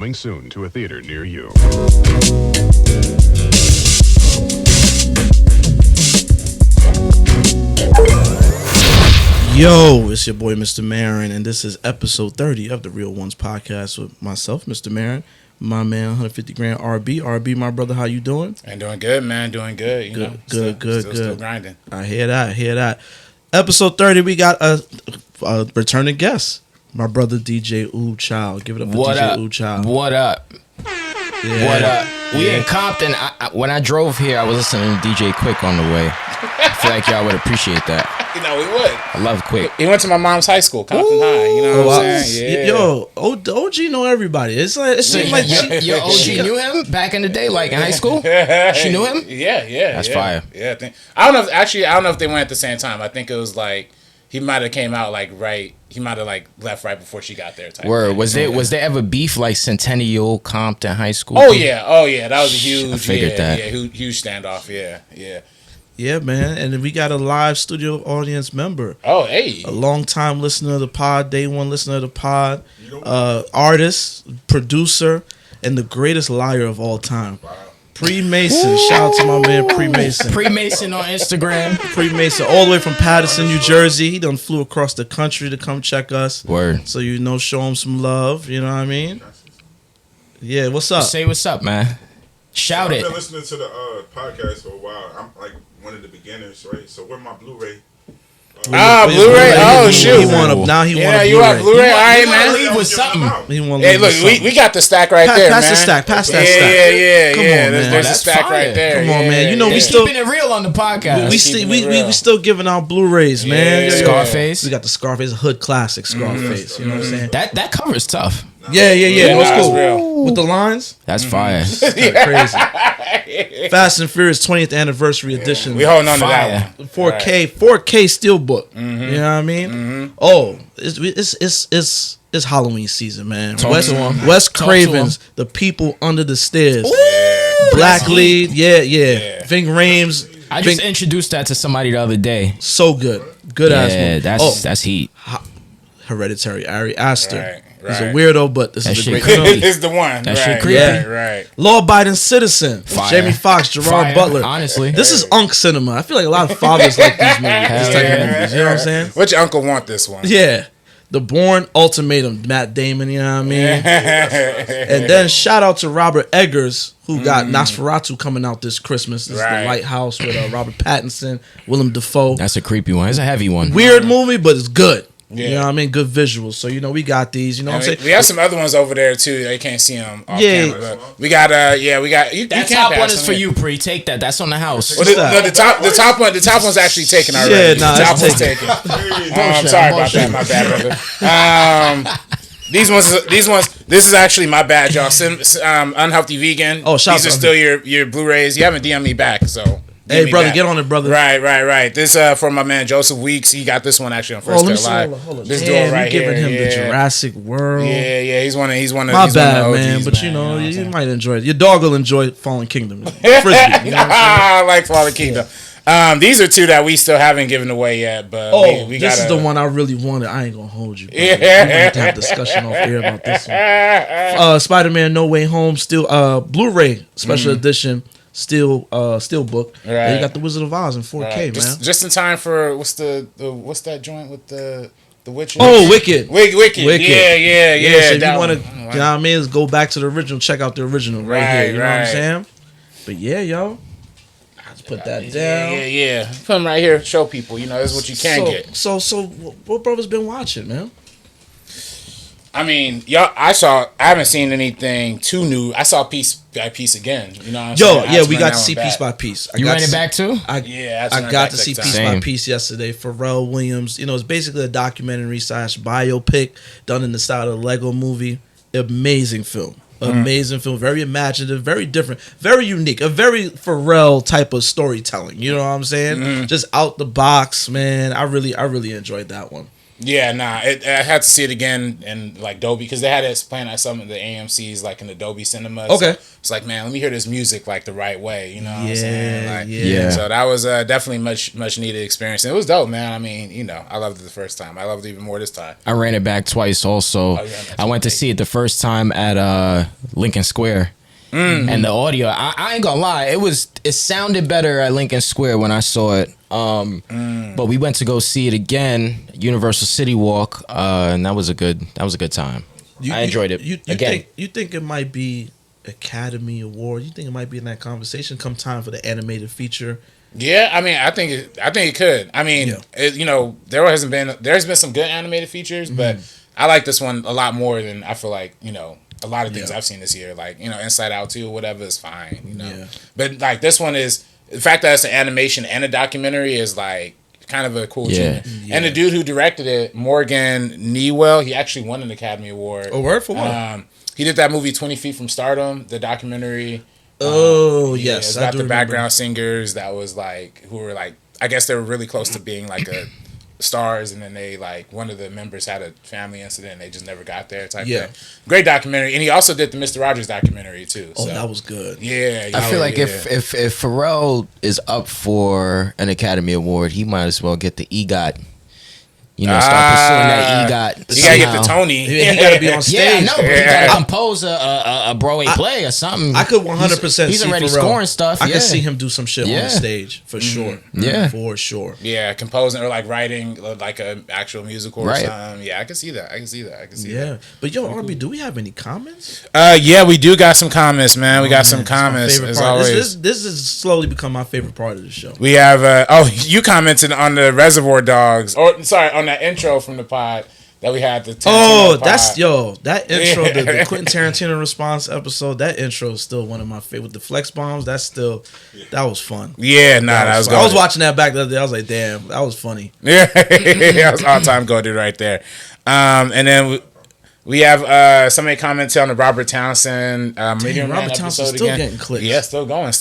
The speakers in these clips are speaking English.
Coming soon to a theater near you. Yo, it's your boy Mr. Marin, and this is episode 30 of the Real Ones podcast with myself, Mr. Marin, my man 150 grand RB, my brother. How you doing? I'm doing good, man. Doing good. You know, good. Still grinding. I hear that. Episode 30, we got a returning guest, my brother DJ OOOCHILD. Give it up for DJ OOOOCHILD. What up? Yeah. What up? We in Compton. When I drove here, I was listening to DJ Quick on the way. I feel like y'all would appreciate that. You know, we would. I love Quick. He went to my mom's high school, Compton High. You know what I'm saying? Yeah. Yo, OG know everybody. It seems like your OG knew him back in the day, like in high school. She knew him. Yeah. That's fire. Yeah, I don't know. I don't know if they went at the same time. I think it was like he might have came out like right. He might have like left right before she got there. Word. Was there ever beef like Centennial, Compton High School? Oh yeah. That was a huge. I figured that. Yeah, huge standoff. Yeah. Yeah, man, and then we got a live studio audience member. Oh, hey. A long-time listener of the pod, day one listener of the pod, artist, producer, and the greatest liar of all time. Wow. Pree Mason. Shout out to my man Pree Mason. Pree Mason on Instagram. Pree Mason, all the way from Paterson, New Jersey. He done flew across the country to come check us. Word. So, show him some love, you know what I mean? Yeah, what's up? Say what's up, man. Shout it. I've been listening to the podcast for a while. I'm like one of the beginners, right? So where my Blu-ray? Blu-ray. Oh, shoot. He want a Blu-ray. You want Blu-ray? All right, man. Leave with something. Hey, look, we got the stack right there, man. Pass that stack. Yeah. Come on, man. There's a stack right there. Come on, man. We we still keeping it real on the podcast. we still giving out Blu-rays, man. Yeah. Scarface. We got the Scarface, hood classic Scarface. You know what I'm saying? That cover's tough. Yeah. That's it's cool. real. With the lines, That's fire. crazy. Fast and Furious 20th anniversary edition. We holding on to that one. 4K steelbook. You know what I mean? Oh, it's Halloween season, man. Wes Craven's The People Under the Stairs. Black lead, yeah. Ving Rhames. I just introduced that to somebody the other day. So good ass movie. That's heat. Hereditary, Ari Aster. Right. He's a weirdo, but this is a great creepy. movie. This is the one. That shit Right, creepy. Right. Law-abiding citizen. Fire. Jamie Foxx, Gerard Fire. Butler. Honestly. This is Unk cinema. I feel like a lot of fathers like these movies. This type of movies. You know what I'm saying? What your uncle want this one? Yeah. The Bourne Ultimatum, Matt Damon, you know what I mean? And then shout out to Robert Eggers, who got Nosferatu coming out this Christmas. This is The Lighthouse with Robert Pattinson, Willem Dafoe. That's a creepy one. It's a heavy one. Weird movie, but it's good. Yeah. You know what I mean? Good visuals. So, we got these. You know what I'm saying? We have some other ones over there, too. You can't see them off Yeah. camera. But we got, You That can't top pass one is them, for yeah. you, Pree. Take that. That's on the house. Well, the top one's actually taken already. Yeah, the top one's taken. I'm sorry about that, my bad, brother. These ones. This is actually my bad, y'all. Unhealthy vegan. Oh, shout out These are to still your Blu-rays. You haven't DM'd me back, so. Hey, brother, get on it, brother. Right. This from my man Joseph Weeks. He got this one actually on First Cut Live. Hold on. This Damn, dude right you here. giving him the Jurassic World. Yeah. He's one of. My bad, OGs, man. But man, you might enjoy it. Your dog will enjoy Fallen Kingdom. Frisbee, you know what I'm saying? I like Fallen Kingdom. These are two that we still haven't given away yet. But we this is the one I really wanted. I ain't gonna hold you. Brother. We're gonna have to have a discussion off air about this one. Spider-Man: No Way Home, still Blu-ray special edition. Still book. Right. And you got the Wizard of Oz in 4K, man. Just in time for what's that joint with the witches? Oh, Wicked. Wicked. Yeah. So if you want to, you know what I mean, is go back to the original. Check out the original right here. You know what I'm saying? But yeah, yo, I just put that down. Yeah. Put them right here. Show people. This is what you can get. So what brothers been watching, man? I mean, I haven't seen anything too new. I saw Piece by Piece again. You know what I'm saying? We got to see Piece by Piece. You ran it back too? I got to see Piece by Piece yesterday. Pharrell Williams. It's basically a documentary / biopic done in the style of the Lego movie. Amazing film. Amazing film. Very imaginative. Very different. Very unique. A very Pharrell type of storytelling. You know what I'm saying? Just out the box, man. I really enjoyed that one. Yeah, nah. I had to see it again in like Dolby because they had it playing at some of the AMC's like in the Dolby Cinema. Okay. So it's like, man, let me hear this music like the right way. You know what I'm Yeah, saying? Like, yeah. So that was definitely much needed experience. And it was dope, man. I mean, you know, I loved it the first time. I loved it even more this time. I ran it back twice also. I went to see it the first time at Lincoln Square. And the audio, I ain't gonna lie, it sounded better at Lincoln Square when I saw it. But we went to go see it again, Universal City Walk, and that was a good time. I enjoyed it. You think it might be Academy Award? You think it might be in that conversation come time for the animated feature? Yeah, I mean, I think it could. I mean, you know, there's been some good animated features, but I like this one a lot more than I feel like, you know, a lot of things I've seen this year, like, you know, Inside Out 2 or whatever is fine, you know. Yeah. But like this one is, the fact that it's an animation and a documentary is like kind of a cool achievement. Yeah. And the dude who directed it, Morgan Newell, he actually won an Academy Award. Oh, word for what? He did that movie 20 Feet from Stardom, the documentary. Yes. It's got the background singers that was like, who were like, I guess they were really close to being like a stars, and then they like one of the members had a family incident and they just never got there type thing. Great documentary. And he also did the Mr. Rogers documentary too. Oh, that was good. Yeah. I feel like if Pharrell is up for an Academy Award, he might as well get the EGOT. You know, start pursuing that EGOT. You gotta get the Tony. He gotta be on stage. Yeah, I know, but he gotta compose a Broadway play or something. I could 100% He's already Pharrell. scoring stuff. I could see him do some shit on the stage for sure. Yeah, for sure. Yeah, composing or like writing like an actual musical or something. Yeah, I can see that. I can see that. But yo, RB, do we have any comments? Yeah, we do got some comments, man. We got some comments as always. This has slowly become my favorite part of the show. We have you commented on the Reservoir Dogs, or sorry, on that intro from the pod that we had. That intro, the Quentin Tarantino response episode. That intro is still one of my favorite. The flex bombs. That was fun. Yeah, that was good. I was watching that back the other day. I was like, damn, that was funny. Yeah, that was all time go to right there. And then we have somebody commented on the Robert Townsend Medium Man episode still again. Getting clicks. Yeah, still going.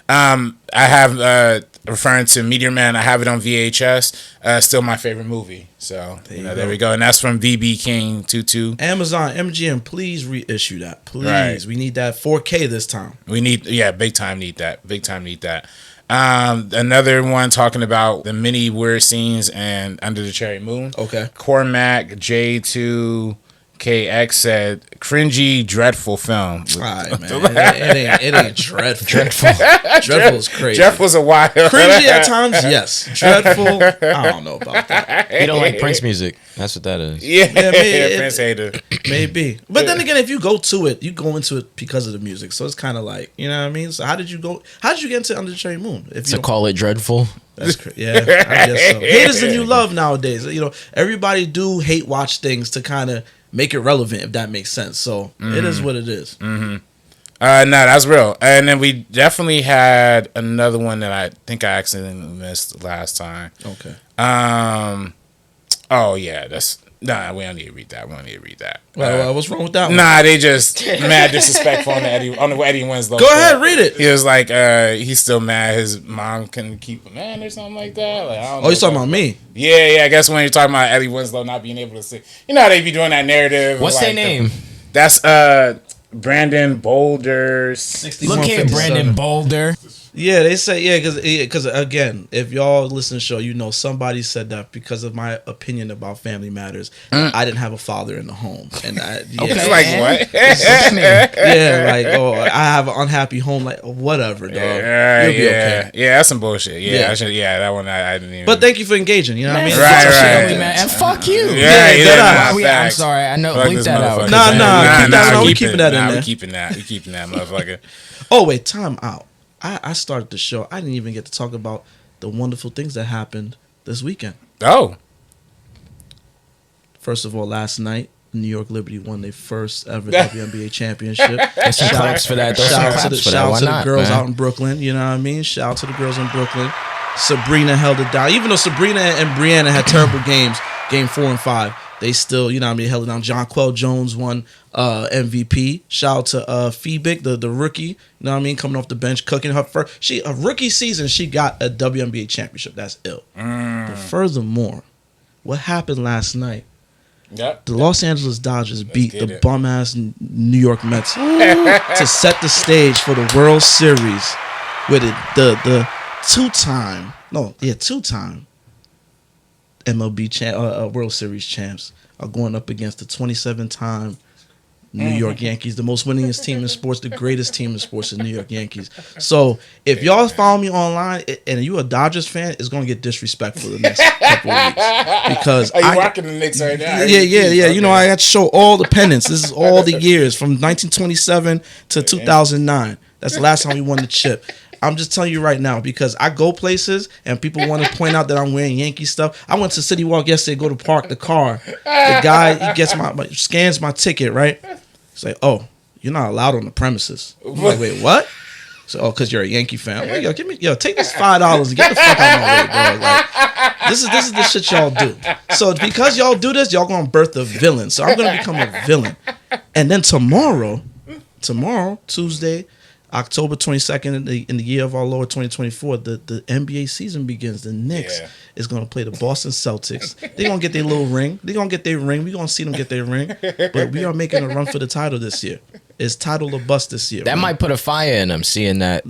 I have referring to Meteor Man. I have it on VHS. Still my favorite movie. So there we go. And that's from VB King 22. Amazon MGM, please reissue that. Please, we need that 4K this time. We need, big time need that. Another one talking about the many weird scenes and Under the Cherry Moon. Okay. Cormac J2 KX said, cringy, dreadful film. All right, man. It ain't dreadful. Dreadful is crazy. Dreadful's a wild. Cringy at times, yes. Dreadful, I don't know about that. You don't like Prince music. That's what that is. Yeah, Prince hater. Maybe. But then again, if you go into it because of the music. So it's kind of like, you know what I mean? So how did you get into Under the Cherry Moon? To call it dreadful? That's crazy. Yeah, I guess so. Hate is the new love nowadays. You know, everybody do hate watch things to kind of make it relevant, if that makes sense. So it is what it is. No, that's real. And then we definitely had another one that I think I accidentally missed last time. Okay. Oh yeah, we don't need to read that. Well, what's wrong with that one? Nah, they just mad disrespectful on the Eddie Winslow. Go ahead, read it. He was like, he's still mad his mom couldn't keep him in or something like that. Like, I don't know. You're talking about me? Yeah. I guess when you're talking about Eddie Winslow not being able to see, you know how they be doing that narrative. What's their name? That's Brandon Boulder. Look here, Brandon Boulder. Yeah, they say because again, if y'all listen to the show, you know somebody said that because of my opinion about family matters, I didn't have a father in the home, and okay, like what? I have an unhappy home, like whatever, dog. You'll be okay. Yeah, that's some bullshit. Yeah, that one I didn't even. But thank you for engaging. You know what I mean? Right. And fuck you. I'm sorry. I know. Bleep that out. Nah. We keeping that in there. We keeping that, motherfucker. Oh wait, time out. I started the show. I didn't even get to talk about the wonderful things that happened this weekend. Oh. First of all, last night, New York Liberty won their first ever WNBA championship. Some claps for that. Shout out to the girls out in Brooklyn. You know what I mean? Shout out to the girls in Brooklyn. Sabrina held it down. Even though Sabrina and Brianna had terrible games, game 4 and 5, they still, you know what I mean, held it down. Jonquel Jones won MVP. Shout out to Feebick, the rookie, you know what I mean, coming off the bench, cooking her first. A rookie season, she got a WNBA championship. That's ill. But furthermore, what happened last night? Yep. The Los Angeles Dodgers beat the bum-ass New York Mets to set the stage for the World Series with the two-time MLB World Series champs are going up against the 27-time New York Yankees, the most winningest team in sports, the greatest team in sports, the New York Yankees. So if y'all follow me online and you a Dodgers fan, it's gonna get disrespectful the next couple of weeks because you rocking the Knicks right now? Yeah. Okay. You know, I got to show all the pennants. This is all the years from 1927 to 2009. That's the last time we won the chip. I'm just telling you right now because I go places and people want to point out that I'm wearing Yankee stuff. I went to City Walk yesterday, go to park the car. The guy, he gets scans my ticket, right? He's like, "Oh, you're not allowed on the premises." I'm like, "Wait, what?" So, because you're a Yankee fan. I'm like, take this $5 and get the fuck out of my way, bro. Like, this is the shit y'all do. So because y'all do this, y'all gonna birth a villain. So I'm gonna become a villain. And then tomorrow, Tuesday, October 22nd, in the year of our Lord 2024, the NBA season begins. The Knicks is going to play the Boston Celtics. They're going to get their little ring. They're going to get their ring. We're going to see them get their ring. But we are making a run for the title this year. It's title or bust this year. That might put a fire in them, seeing that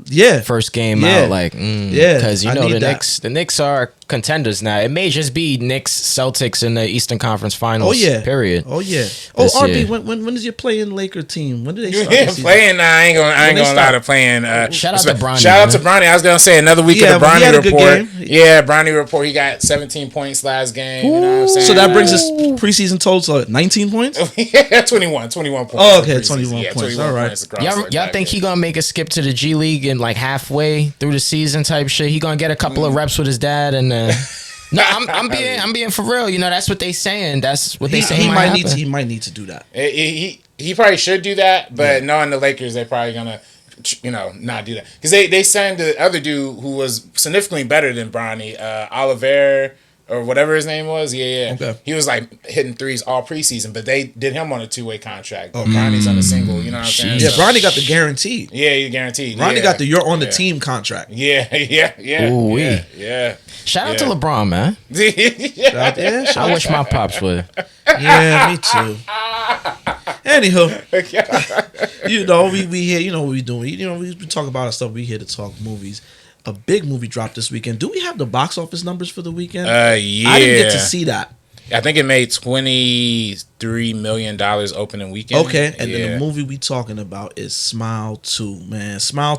first game out. Like, because the Knicks are contenders now. It may just be Knicks Celtics in the Eastern Conference Finals. Period. RB, when is your playing Laker team? When do they start? Playing? I ain't gonna lie to playing. Shout out to Bronny. Shout out to Bronny. I was gonna say another week of the Bronny report. Yeah, Bronny report. He got 17 points last game. You know what I'm saying? So that brings his preseason total to 19 points. 21 points. Oh, okay, 21 points. All right. Y'all think he gonna make a skip to the G League and like halfway through the season type shit? He gonna get a couple of reps with his dad and. No, I'm being for real. You know, that's what they saying. That's what they saying. He might need to do that. He probably should do that, but knowing the Lakers, they're probably gonna, not do that because they signed the other dude who was significantly better than Bronny, Oliver or whatever his name was. Okay. He was like hitting threes all preseason, but they did him on a 2-way contract. Bronny's on a single. You know what I'm saying? Yeah, Bronny got the guaranteed. Yeah, he's guaranteed. Bronny got the you're on the team contract. Yeah. Ooh-wee. Shout out to LeBron, man. I wish my pops would. Yeah, me too. Anywho, we here. You know what we doing. We talk about our stuff. We here to talk movies. A big movie dropped this weekend. Do we have the box office numbers for the weekend? Yeah. I didn't get to see that. I think it made $23 million opening weekend. Okay, and then the movie we talking about is Smile 2, man. Smile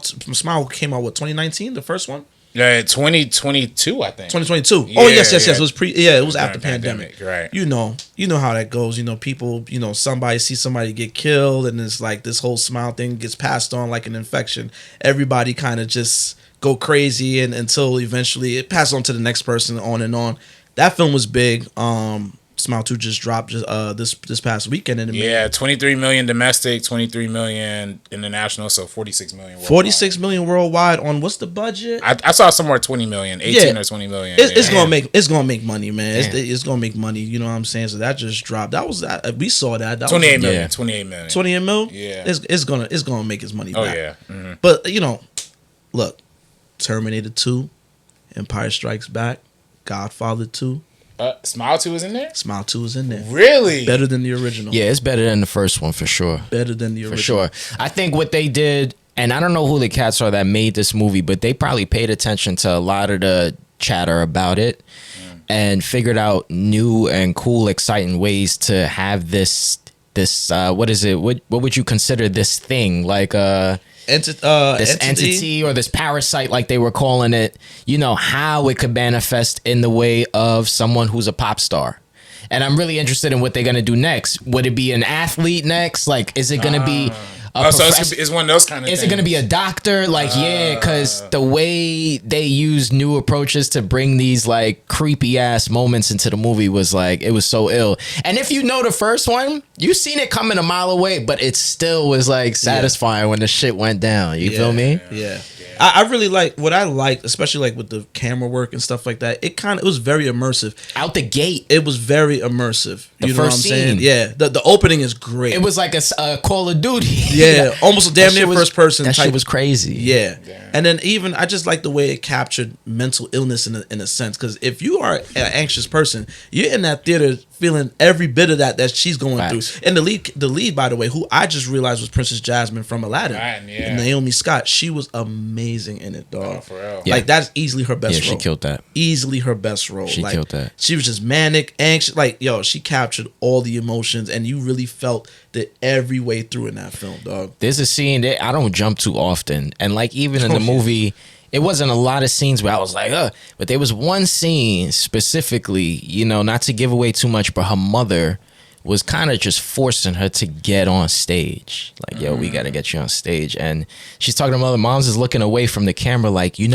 came out, 2019, the first one? 2022, I think. 2022. Yes. It was it was after pandemic. Right. You know how that goes. People, somebody sees somebody get killed, and it's like this whole Smile thing gets passed on like an infection. Everybody kind of just go crazy, and until eventually it passes on to the next person, on and on. That film was big. Smile 2 just dropped this past weekend. In the 23 million domestic, 23 million international, so 46 million worldwide. 46 million worldwide on what's the budget? I saw somewhere 20 million, 18 or 20 million. It's gonna make money, man. It's gonna make money. You know what I'm saying? So that just dropped. That was we saw that. 28 million. 28 million. 28 mil? Yeah. It's gonna make its money back. Oh yeah. Mm-hmm. But look, Terminator 2, Empire Strikes Back, Godfather 2. Smile 2 is in there? Smile 2 is in there. Really? Better than the original. Yeah, it's better than the first one for sure. Better than the original. For sure. I think what they did, and I don't know who the cats are that made this movie, but they probably paid attention to a lot of the chatter about it and figured out new and cool, exciting ways to have this what is it? What would you consider this thing? Like this entity or this parasite, like they were calling it, how it could manifest in the way of someone who's a pop star. And I'm really interested in what they're going to do next. Would it be an athlete next? Like, is it going to be so it's one of those kind of things. Is it going to be a doctor? Like, because the way they use new approaches to bring these like creepy ass moments into the movie was like, it was so ill. And if you know the first one, you seen it coming a mile away, but it still was like satisfying when the shit went down. You feel me? Yeah. I really like what I liked, especially like with the camera work and stuff like that. It was very immersive out the gate. It was very immersive. The you know first what I'm saying? scene. Yeah, the opening is great. It was like a Call of Duty. Yeah, almost a damn near first person. That type. shit was crazy. Yeah. And then even I just like the way it captured mental illness in a sense, because if you are an anxious person, you're in that theater feeling every bit of that she's going through. And the lead, by the way, who I just realized was Princess Jasmine from Aladdin, and Naomi Scott. She was amazing in it, dog. Oh, for real. Like that's easily her best role. She killed that. Easily her best role. She killed that. She was just manic, anxious. Like she captured all the emotions, and you really felt that every way through in that film, dog. There's a scene that I don't jump too often, and like even in the movie, it wasn't a lot of scenes where I was like, but there was one scene specifically, not to give away too much, but her mother was kind of just forcing her to get on stage. Like, yo, we got to get you on stage. And she's talking to mother. Mom's is looking away from the camera like, we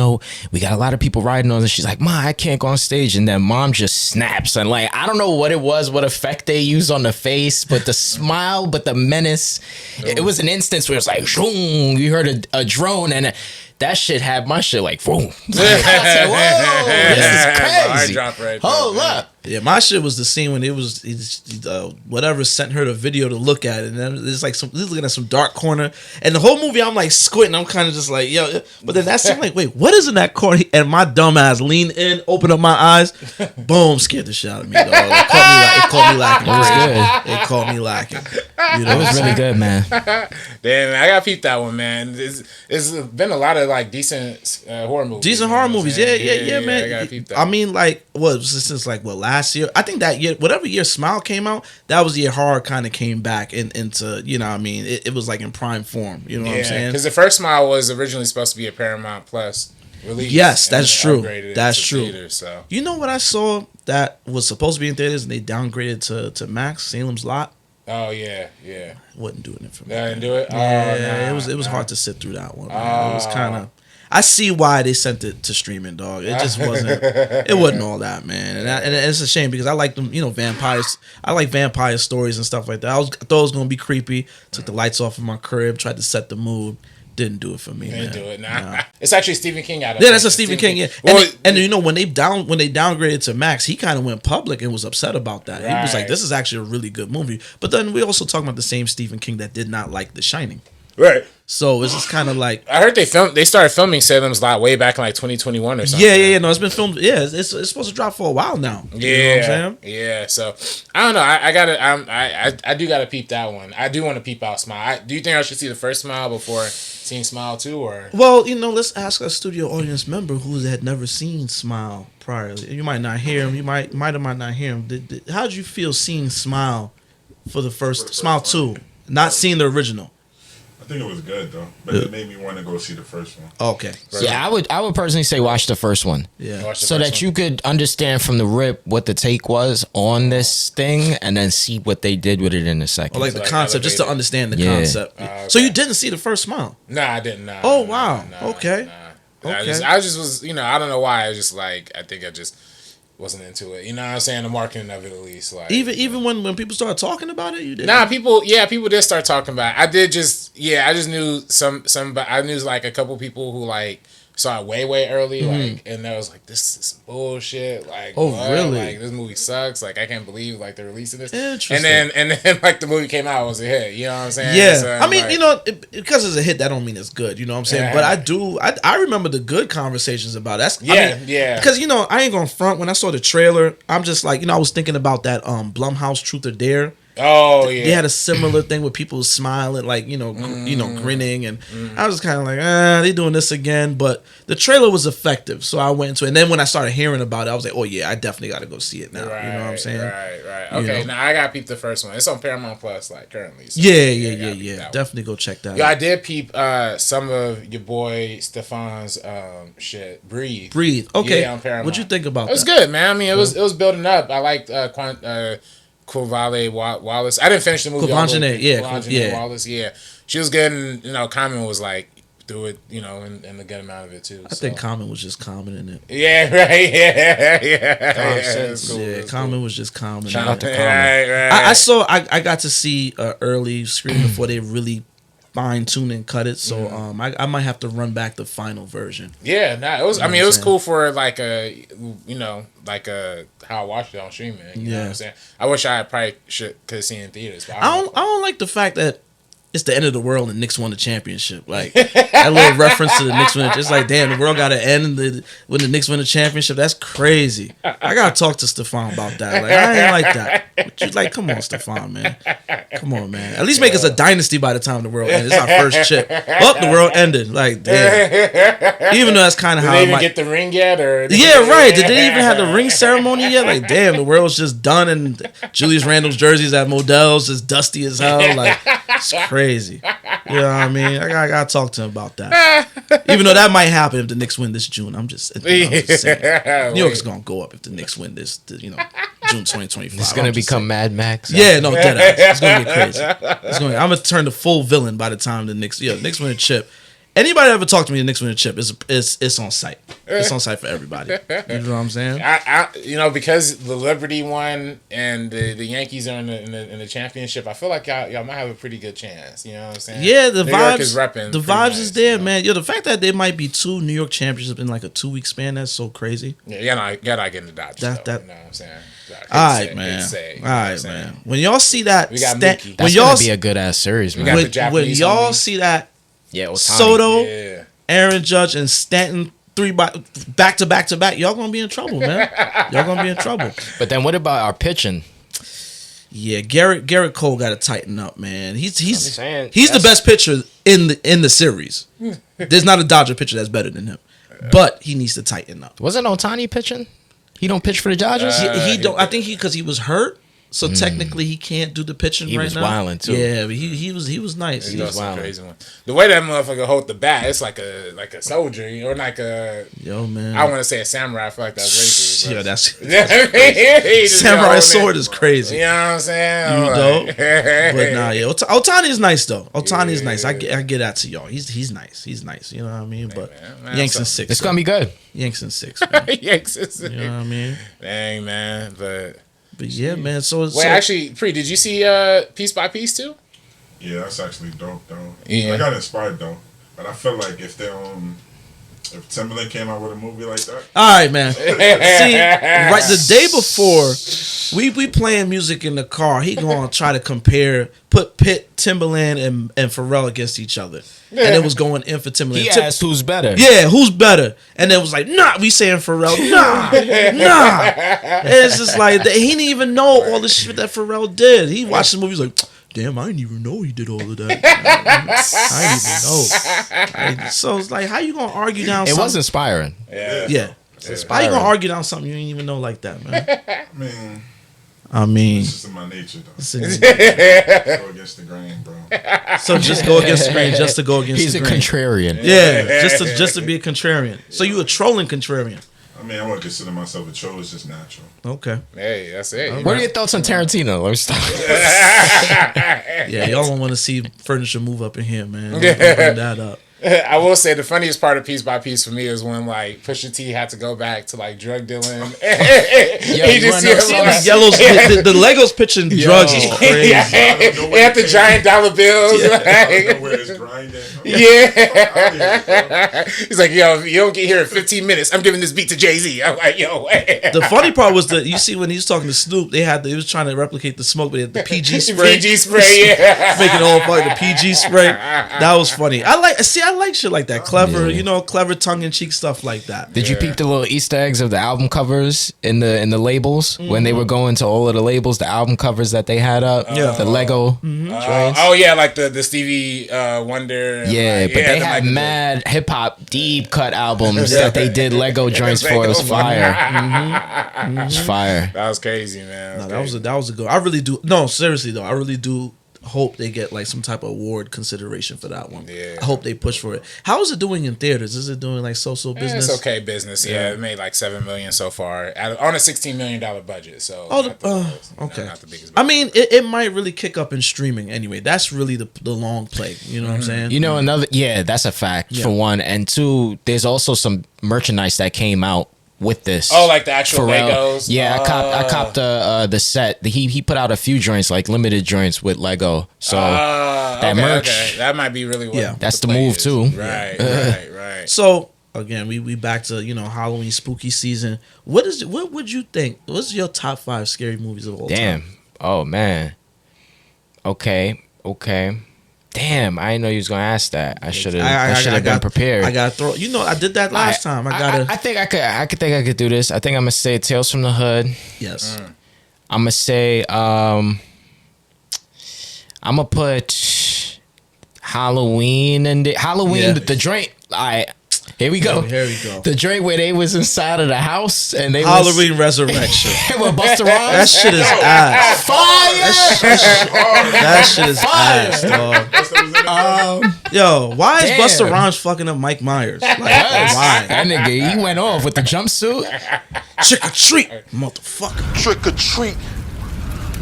got a lot of people riding on this. She's like, Ma, I can't go on stage. And then mom just snaps. And like, I don't know what it was, what effect they used on the face, but the smile, but the menace. It was an instance where it's like, shoom, you heard a drone, and that shit had my shit like, boom. I said, whoa, this is crazy. Hold up. Yeah, my shit was the scene when it was whatever sent her the video to look at it, and then it's like this looking at some dark corner, and the whole movie I'm like squinting. I'm kind of just like, yo, but then that scene like, wait, what is in that corner? And my dumb ass leaned in, opened up my eyes, boom, scared the shit out of me, dog. It caught me lacking. It was good. It caught me lacking. It was really good, man. Damn, I gotta peep that one, man. It's been a lot of like decent horror movies. Decent horror movies, yeah, man. I gotta peep that. I mean, like, since last year? I think that year, whatever year Smile came out, that was the year horror kind of came back into, what I mean, it was like in prime form. You know what I'm saying? Because the first Smile was originally supposed to be a Paramount Plus release. Yes, that's true. That's true. Theaters, so. You know what I saw that was supposed to be in theaters and they downgraded to Max, Salem's Lot? Oh yeah. Wasn't doing it for me. I didn't do it. Yeah, it was hard to sit through that one. Man. It was kind of. I see why they sent it to streaming, dog. It just wasn't. It wasn't all that, man, and it's a shame because I like them, vampires. I like vampire stories and stuff like that. I thought it was gonna be creepy. Took the lights off of my crib, tried to set the mood. Didn't do it for me. Didn't man. do it. Nah. It's actually Stephen King out of Yeah, that's a Stephen King. Yeah, well, and when they downgraded to Max, he kind of went public and was upset about that. He was like, "This is actually a really good movie." But then we also talking about the same Stephen King that did not like The Shining. Right. So it's just kind of like I heard they started filming Salem's Lot way back in like 2021 or something. Yeah. No, it's been filmed. Yeah, it's supposed to drop for a while now. You know what I'm saying? Yeah. So I don't know. I do gotta peep that one. I do want to peep out Smile. Do you think I should see the first Smile before seeing Smile 2 or? Well, let's ask a studio audience member who had never seen Smile prior. You might not hear him. You might or might not hear him. How did you feel seeing Smile for the first Smile 2, not seeing the original? I think it was good though, but it made me want to go see the first one. Okay. Yeah, I would personally say watch the first one. Yeah. So that you could understand from the rip what the take was on this thing, and then see what they did with it in the second. Or like the concept, just to understand the concept. Okay. So you didn't see the first Smile? Nah, I didn't. Nah, Oh wow. Nah, Okay. Nah. Okay. I just was, I don't know why. I was just like, I think I just wasn't into it. You know what I'm saying? The marketing of it, at least. Like even when people started talking about it, you didn't. Nah, people did start talking about it. I just knew I knew like a couple people who like saw it way early, like, and I was like, this is bullshit. Like, oh what? really? Like, this movie sucks. Like, I can't believe like they're releasing this. Interesting. And then like the movie came out, it was a hit. You know what I'm saying? Yeah. So, I mean, like, because it's a hit, that don't mean it's good. You know what I'm saying? Yeah. But I remember the good conversations about it. Yeah. Because I ain't gonna front. When I saw the trailer, I'm just like, I was thinking about that Blumhouse Truth or Dare. Oh yeah, they had a similar thing with people smiling, like grinning, and I was kind of like, they doing this again. But the trailer was effective, so I went into it. And then when I started hearing about it, I was like, oh yeah, I definitely got to go see it now. Right, you know what I'm saying? Right. Okay, now I gotta peep the first one. It's on Paramount Plus, like currently. So Yeah. Definitely go check that. Yeah, out. I did peep some of your boy Stefan's shit. Breathe. Okay. Yeah, on Paramount. What'd you think about that? It was good, man. I mean, it was building up. I liked Quavale Wallace. I didn't finish the movie. Quavale Wallace. Yeah, she was good, and Common was like through it, and the good amount of it too. I think Common was just Common in it. Yeah, right. Yeah. Cool. Common was just Common. Shout out to Common. Right. I got to see early screen before they really fine tune and cut it. So I might have to run back the final version. Yeah, it was. I mean, it was cool for like a how I watched it on streaming. You know what I'm saying? I wish I probably could have seen it in theaters. But I don't like the fact that it's the end of the world and Knicks won the championship. Like that little reference to the Knicks winning. It's like, damn, the world got to end when the Knicks win the championship. That's crazy. I gotta talk to Stefan about that. Like I ain't like that. But you like, come on, Stefan, man. Come on, man. At least make us a dynasty by the time the world ends. It's our first chip. Well, the world ended. Like damn. Even though that's kind of how. Did they even get the ring yet? Or yeah, right. Did they even have the ring ceremony yet? Like damn, the world's just done and Julius Randle's jerseys at Modell's is dusty as hell. Like it's crazy. You know what I mean? I gotta talk to him about that. Even though that might happen if the Knicks win this June. I'm just saying. New York's gonna go up if the Knicks win this, June 2025. It's gonna become Mad Max. Yeah, no, dead ass. It's gonna get crazy. I'm gonna turn the full villain by the time the Knicks win a chip. Anybody ever talk to me the Knicks win a chip? It's on site. It's on site for everybody. You know what I'm saying? I because the Liberty won and the Yankees are in the championship, I feel like y'all might have a pretty good chance. You know what I'm saying? Yeah, the New vibes York is repping. The vibes nice, is there, you know? man. The fact that there might be 2 New York championships in like a 2-week span, that's so crazy. Yeah, you gotta get in the Dodgers. You know what I'm saying? All right, man. When y'all see that, we got Mookie. That's gonna be a good ass series, man. When y'all see that, Soto, Aaron Judge, and Stanton 3 back to back to back, y'all gonna be in trouble, man. Y'all gonna be in trouble. But then what about our pitching? Yeah, Garrett Cole got to tighten up, man. He's the best pitcher in the series. There's not a Dodger pitcher that's better than him, but he needs to tighten up. Wasn't Ohtani pitching? He don't pitch for the Dodgers. He don't. I think because he was hurt. So technically, he can't do the pitching right now. He was wilding too. Yeah, but he was nice. He was some crazy one. The way that motherfucker hold the bat, it's like a soldier or like a. Yo, man. I want to say a samurai. I feel like that's racist. Yeah, that's. Samurai sword is crazy. You know what I'm saying? You know. But nah, yeah. Ohtani is nice though. Ohtani is nice. I get that to y'all. He's nice. He's nice. You know what I mean? But Yanks in 6. It's gonna be good. Yanks in 6. Yanks in 6. You know what I mean? Dang, man, but yeah, man. Actually, Pree, did you see Piece by Piece too? Yeah, that's actually dope though. Yeah. I got inspired though, but I feel like if Timberland came out with a movie like that. All right, man. See, right the day before, we playing music in the car. He gonna try to pit Timberland and Pharrell against each other, and it was going in for Timberland. He asked who's better. Yeah, who's better? And it was like, nah. We saying Pharrell, nah. And it's just like he didn't even know all the shit that Pharrell did. He watched the movie, he's like, damn, I didn't even know he did all of that. I didn't even know. So it's like, how you gonna argue down something? It was inspiring. Yeah. How you gonna argue down something you didn't even know like that, man? I mean, it's just in my nature, though. Go against the grain, bro. So just go against the grain, just to go against the grain. He's a contrarian. Yeah, just to be a contrarian. So you a trolling contrarian? I mean, I wouldn't consider myself a troll. It's just natural. Okay. Hey, that's it. What are your thoughts on Tarantino? Let me stop. Yeah, y'all don't want to see furniture move up in here, man. Bring that up. I will say the funniest part of Piece by Piece for me is when like Pusha T had to go back to like drug dealing. He just the Legos pitching drugs is crazy. They have the giant dollar bills. He's like, yo, you don't get here in 15 minutes. I'm giving this beat to Jay-Z. I'm like, yo. The funny part was that you see when he was talking to Snoop, he was trying to replicate the smoke, but they had the PG spray. PG spray, yeah. Making all like the PG spray. That was funny. I like shit like that. Clever, clever tongue-in-cheek stuff like that. Did you peep the little Easter eggs of the album covers in the labels when they were going to all of the labels, the album covers that they had up, the Lego joints? Oh yeah, like the Stevie Wonder. Yeah, but they had mad hip hop deep cut albums that they did Lego joints for. It was fire. It was fire. That was crazy, man. That was a good. I really do. No, seriously though, I really do hope they get like some type of award consideration for that one. Yeah. I hope they push for it. How is it doing in theaters? Is it doing like so business? It's okay business. Yeah, it made like $7 million so far on a $16 million budget. So okay. Not the biggest budget. I mean, it might really kick up in streaming anyway. That's really the long play. You know what I'm saying? You know, that's a fact for one, and two. There's also some merchandise that came out with this. Oh, like the actual Pharrell. Legos. Yeah, I copped the set. He put out a few joints, like limited joints with Lego. So that merch, that might be really what. That's the move too. Right. So again, we back to Halloween spooky season. What would you think? What's your top 5 scary movies of all time? Damn. Oh man. Okay. Damn, I didn't know you was gonna ask that. I should have been prepared. I gotta throw. I did that last time. I think I could do this. I think I'm gonna say Tales from the Hood. Yes. I'm gonna say I'm gonna put Halloween and the joint. Here we go. The joint where they was inside of the house and they Halloween Resurrection. With Busta Rhymes. That shit is ass. Fire. That shit is ass, dog. Yo, why is Busta Rhymes fucking up Mike Myers? Like, why? That nigga, he went off with the jumpsuit. Trick or treat, motherfucker. Trick or treat,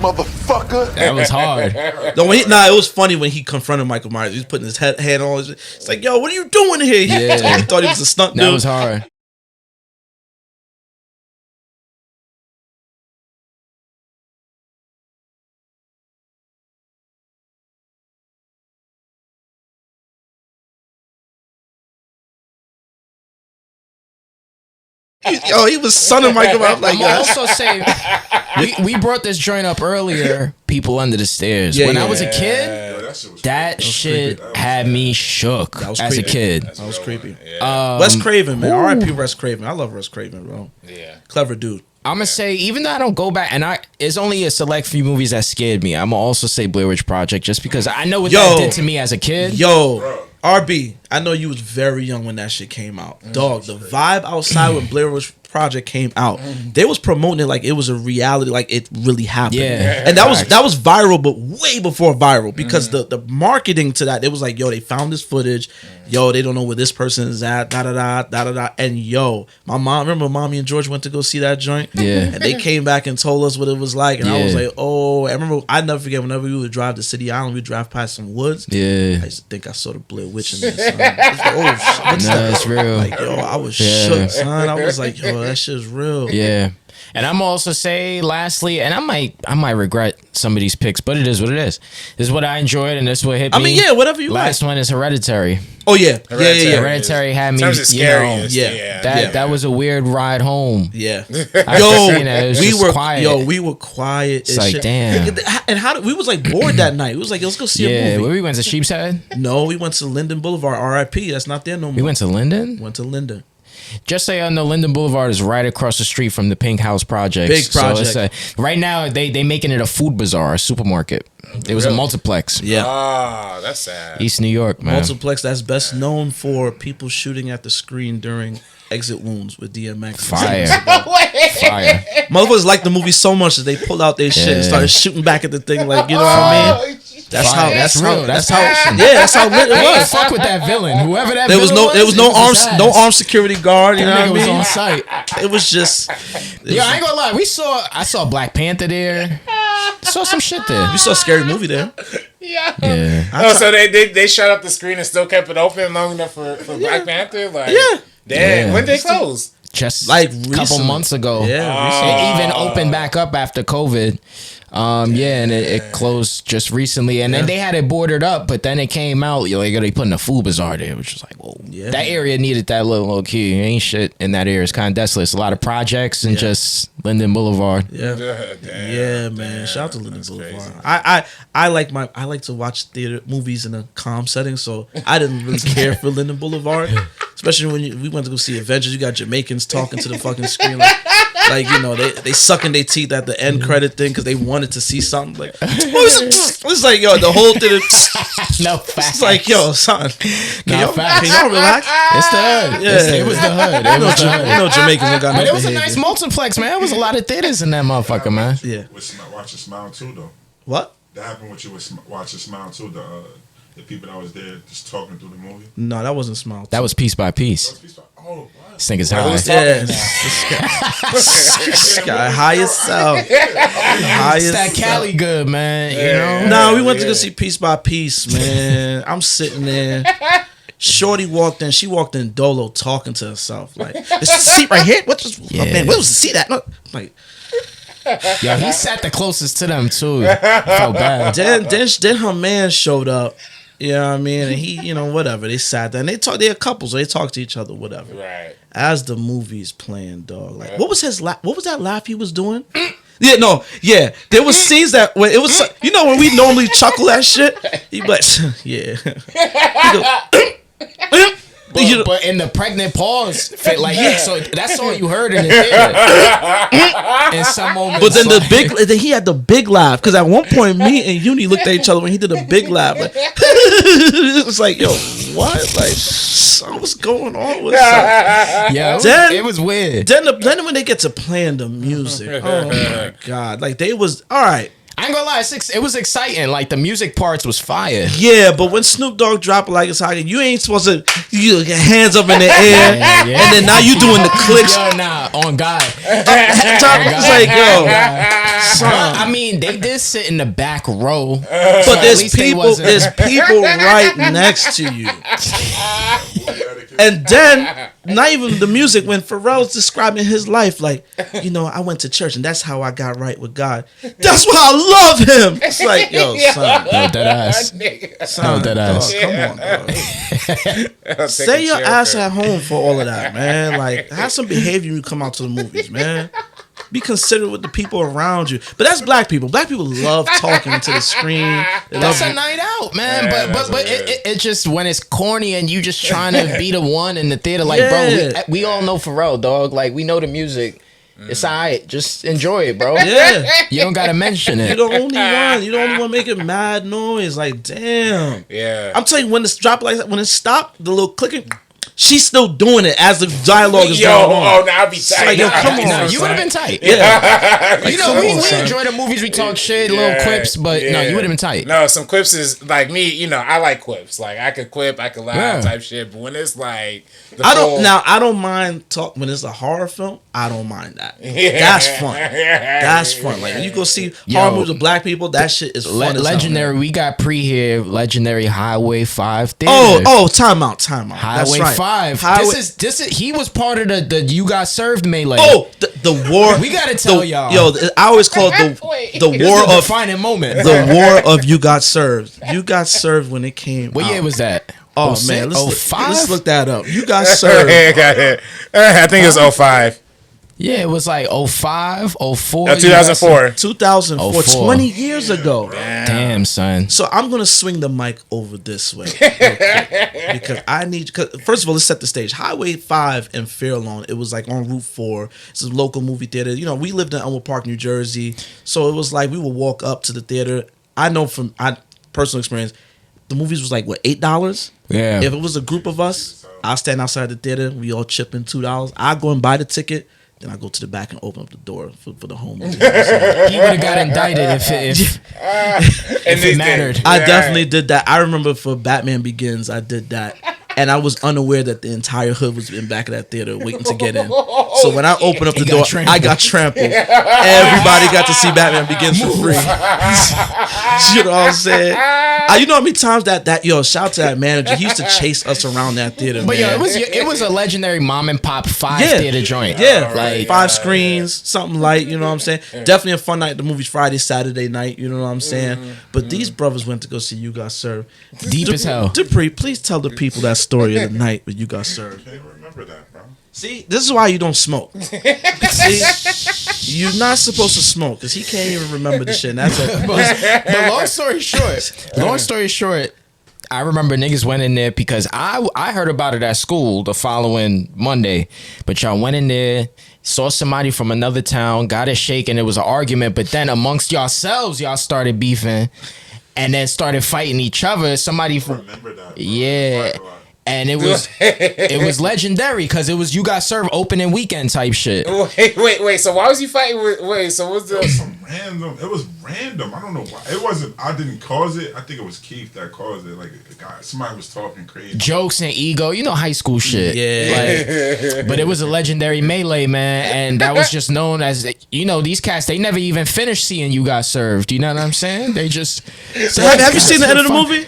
motherfucker. That was hard. No, it was funny when he confronted Michael Myers. He was putting his hand on. It's like, yo, what are you doing here? Yeah. He thought he was a stunt dude. That was hard. He was sunning Michael Myers. Like, I'm also saying, we brought this joint up earlier. People Under the Stairs. When I was a kid, that shit had me shook as a kid. That was creepy. Wes Craven, man. R.I.P. Wes Craven. I love Wes Craven, bro. Yeah. Clever dude. I'm gonna say, even though I don't go back, and it's only a select few movies that scared me, I'm gonna also say Blair Witch Project, just because I know what that did to me as a kid. RB, I know you was very young when that shit came out. Dog, the vibe outside when Blair Witch Project came out, they was promoting it like it was a reality, like it really happened. Yeah. And that was viral, but way before viral, because the marketing to that, it was like, yo, they found this footage, yo, they don't know where this person is at, da-da-da. And yo, my mom, remember Mommy and George went to go see that joint? Yeah. And they came back and told us what it was like. And I was like, oh, I remember, I never forget, whenever we would drive to City Island, we'd drive past some woods. Yeah. I used to think I saw the Blair Witch in there, son. I was like, oh, shit, what's that? That's real. Like, yo, I was shook, son. I was like, yo, that shit's real. Yeah. And I'm also say, lastly, and I might regret some of these picks, but it is what it is. This is what I enjoyed, and this is what hit me. I mean, yeah, whatever you Last one is Hereditary. Oh yeah, yeah. Hereditary had me. In terms of scariest, That was a weird ride home. Yeah. We were quiet. It's like, damn. And we was like bored that night. We was like, let's go see a movie. Where we went to Sheep's Head? No, we went to Linden Boulevard. R.I.P. That's not there no more. We went to Linden. Just so y'all know, Linden Boulevard is right across the street from the Pink House Project. Big project. So right now, they making it a food bazaar, a supermarket. It was a multiplex. Yeah. Ah, that's sad. East New York, man. Multiplex that's best known for people shooting at the screen during Exit Wounds with DMX. Fire. Motherfuckers liked the movie so much that they pulled out their shit and started shooting back at the thing, like, you know what I mean? That's how lit it was. Fuck with that villain. Whoever that there was villain there was no armed security guard. You know what I mean? Was on site. It was just. I ain't gonna lie. I saw Black Panther there. Saw some shit there. We saw a scary movie there. Yeah. Oh, so they shut up the screen and still kept it open long enough for Black Panther? Like, damn. When did they close? Just like a couple months ago. Yeah, it even opened back up after COVID. And it closed just recently, and then they had it boarded up, but then it came out, they putting a food bazaar there, which was like, whoa, that area needed that little key. Ain't shit in that area. It's kind of desolate. It's a lot of projects and just Linden Boulevard. Man. Shout out to Linden Boulevard. I like to watch theater movies in a calm setting, so I didn't really care for Linden Boulevard, especially when we went to go see Avengers. You got Jamaicans talking to the fucking screen like they sucking their teeth at the end credit thing because they wanted to see something. Like it's like, yo, the whole thing. No facts. It's like, yo, son, can y'all relax? It's the hood. Yeah, it was the hood. It was the hood. You know, Jamaicans don't got no. But it was a nice multiplex, man. It was a lot of theaters in that motherfucker, man. Yeah. Watch a Smile too, though. What? That happened with you with Watch a Smile too. The people that was there just talking through the movie. No, that wasn't Smile. That was Piece by Piece. Oh, this nigga's high. This guy high as hell. It's that Cali good, man. You know. Nah, we went to go see Piece by Piece, man. I'm sitting there. Shorty walked in. She walked in dolo talking to herself. Like, is the seat right here? Man, where was the seat at? No, like, yo, he sat the closest to them too. Felt bad. Then her man showed up. You know what I mean? And he, you know, whatever. They sat there and they talk. They're a couple, so they talk to each other, whatever. Right. As the movie's playing, dog. Like, what was that laugh he was doing? Yeah. There was scenes that when it was, you know, when we normally chuckle at shit, he be like, yeah. But in the pregnant pause, fit like so that's all you heard in the theater. In some moments, but then then he had the big laugh because at one point me and Uni looked at each other when he did a big laugh. Like, it was like, yo, what? Like, so what's going on with that? Yeah, it was weird. Then when they get to playing the music, oh my god, like they was all right. I ain't gonna lie, it was exciting. Like the music parts was fire. Yeah, but when Snoop Dogg drop it like it's hockey, you ain't supposed to get hands up in the air, and then now you doing the clicks. Yo, nah, on God. It's like, yo, son. I mean, they did sit in the back row, but there's people right next to you. And then, not even the music, when Pharrell's describing his life, like, you know, I went to church and that's how I got right with God. That's why I love him. It's like, yo, son. No, dead ass. Son, no, dead ass. Come on, dog. Stay your ass at home for all of that, man. Like, have some behavior when you come out to the movies, man. Be considerate with the people around you. But that's black people. Black people love talking into the screen. That's a night out, man. Yeah, but it just, when it's corny and you just trying to be the one in the theater, like, bro, we all know Pharrell, dog. Like, we know the music. It's alright. Just enjoy it, bro. Yeah. You don't gotta mention it. You're the only one. You're the only one making mad noise. Like, damn. Yeah. I'm telling you, when it's dropped like that, when it stopped, the little clicking, she's still doing it as the dialogue is going on. Oh, now I'll be tight. Like, yo, come on. No, you would have been tight. Yeah. Like, you know, we enjoy the movies, we talk shit, little quips, but no, you would have been tight. No, some quips is like me, you know, I like quips. Like, I could quip, I could laugh type shit, but when it's like I don't mind talk when it's a horror film. I don't mind that. Yeah. That's fun. That's fun. Like, when you go see horror movies with black people, that shit is fun. Legendary. We got Pree here. Legendary Highway 5 theater. Oh, time out. Highway 5. This is. He was part of the You Got Served melee. Oh, the war. We gotta tell y'all. Yo, I always call it the war of defining moment. The war of You Got Served. You Got Served when it came. What year was that? Oh, 06? man, let's 05? look that up. You Got Served. I think it's 05. Yeah, it was like 05, 04. 2004. 2004. 20 years ago. Damn, son. So I'm going to swing the mic over this way. Okay? Because first of all, let's set the stage. Highway 5 in Fair Lawn, it was like on Route 4. It's a local movie theater. You know, we lived in Elmwood Park, New Jersey. So it was like we would walk up to the theater. I know from personal experience, the movies was like, what, $8? Yeah. If it was a group of us, I'll stand outside the theater. We all chip in $2. I go and buy the ticket. Then I go to the back and open up the door for the home movie. He would have got indicted if it mattered. I definitely did that. I remember for Batman Begins, I did that. And I was unaware that the entire hood was in back of that theater waiting to get in. So when I opened up the door, I got trampled. Everybody got to see Batman Begins for free. You know what I'm saying? You know how many times that shout out to that manager. He used to chase us around that theater. But man. it was a legendary mom and pop 5 theater joint. Yeah, like 5 screens, something light. You know what I'm saying? Definitely a fun night. The movie's Friday, Saturday night. You know what I'm saying? But these brothers went to go see You Got Served. Deep as hell. Dupree, please tell the people that story of the night when You Got Served. I can't remember that, bro. See, this is why you don't smoke. See, you're not supposed to smoke because he can't even remember the shit. But long story short, I remember niggas went in there because I heard about it at school the following Monday, but y'all went in there, saw somebody from another town, got it shaken. It was an argument, but then amongst yourselves, y'all started beefing, and then started fighting each other. Somebody from remember that, yeah. And it was legendary because it was You Got Served opening weekend type shit. Wait. So why was you fighting with? So what's the? random. It was random. I don't know why. It wasn't. I didn't cause it. I think it was Keith that caused it. Like a guy, somebody was talking crazy. Jokes and ego, high school shit. Yeah. Like, but it was a legendary melee, man, and that was just known as these cats. They never even finished seeing you got served. You know what I'm saying? They just. So have you seen the end of the movie?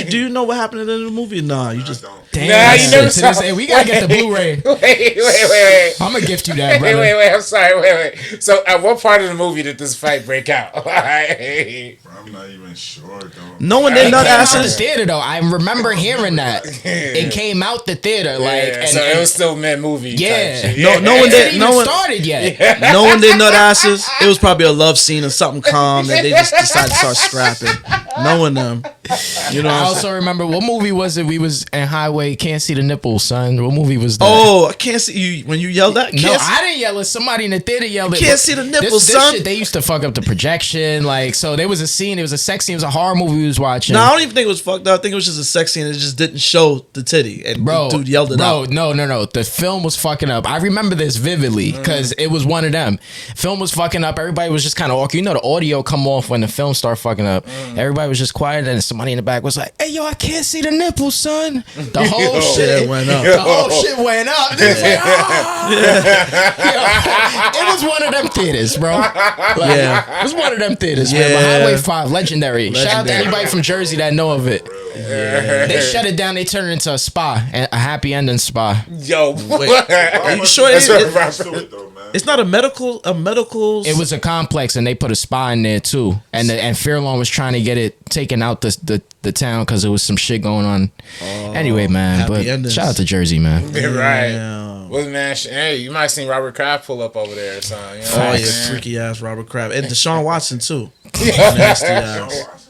Do you know what happened at the end of the movie? Nah, you just. Damn, Nah, you never saw. We gotta get the Blu-ray. Wait. I'm gonna gift you that, brother. Wait. I'm sorry. Wait. So, at what part of the movie did this fight break out? I'm not even sure, though. No one did nut Out the asses. theater though. I remember hearing that. It came out the theater, like, Yeah, so it was still mid movie. Yeah. Type shit. No one did. It No even one started yet. No one did nut asses. It was probably a love scene or something calm that they just decided to start scrapping. Knowing them, you know. I also remember what movie was it? We was in Highway. Can't see the nipples, son. What movie was that? Oh, I can't see you when you yelled that. No, I didn't yell it. Somebody in the theater yelled it. Can't see the nipples, this son. Shit, they used to fuck up the projection. Like, so there was a scene. It was a sex scene. It was a horror movie we was watching. No, I don't even think it was fucked up. I think it was just a sex scene. It just didn't show the titty, and the dude yelled it out. No. The film was fucking up. I remember this vividly because it was one of them. Film was fucking up. Everybody was just kind of awkward. The audio come off when the film start fucking up. Everybody was just quiet, and somebody in the back was like, "Hey, yo, I can't see the nipples, son." The whole shit went up. The whole shit went up. It was like, it was one of them theaters, bro. It was one of them theaters, man. But Highway 5, legendary. Shout out to anybody from Jersey that know of it. They shut it down. They turned it into a spa, a happy ending spa. Yo, Wait, are you sure it's not a medical? It was a complex, and they put a spa in there too. And Fairlawn was trying to get it taken out the town because there was some shit going on. Anyway, man, but shout out to Jersey, man. Right. Yeah. Well, man, hey, you might have seen Robert Kraft pull up over there or something. You know Oh what I'm yeah, saying? freaky ass Robert Kraft and Deshaun Watson too. Nasty ass.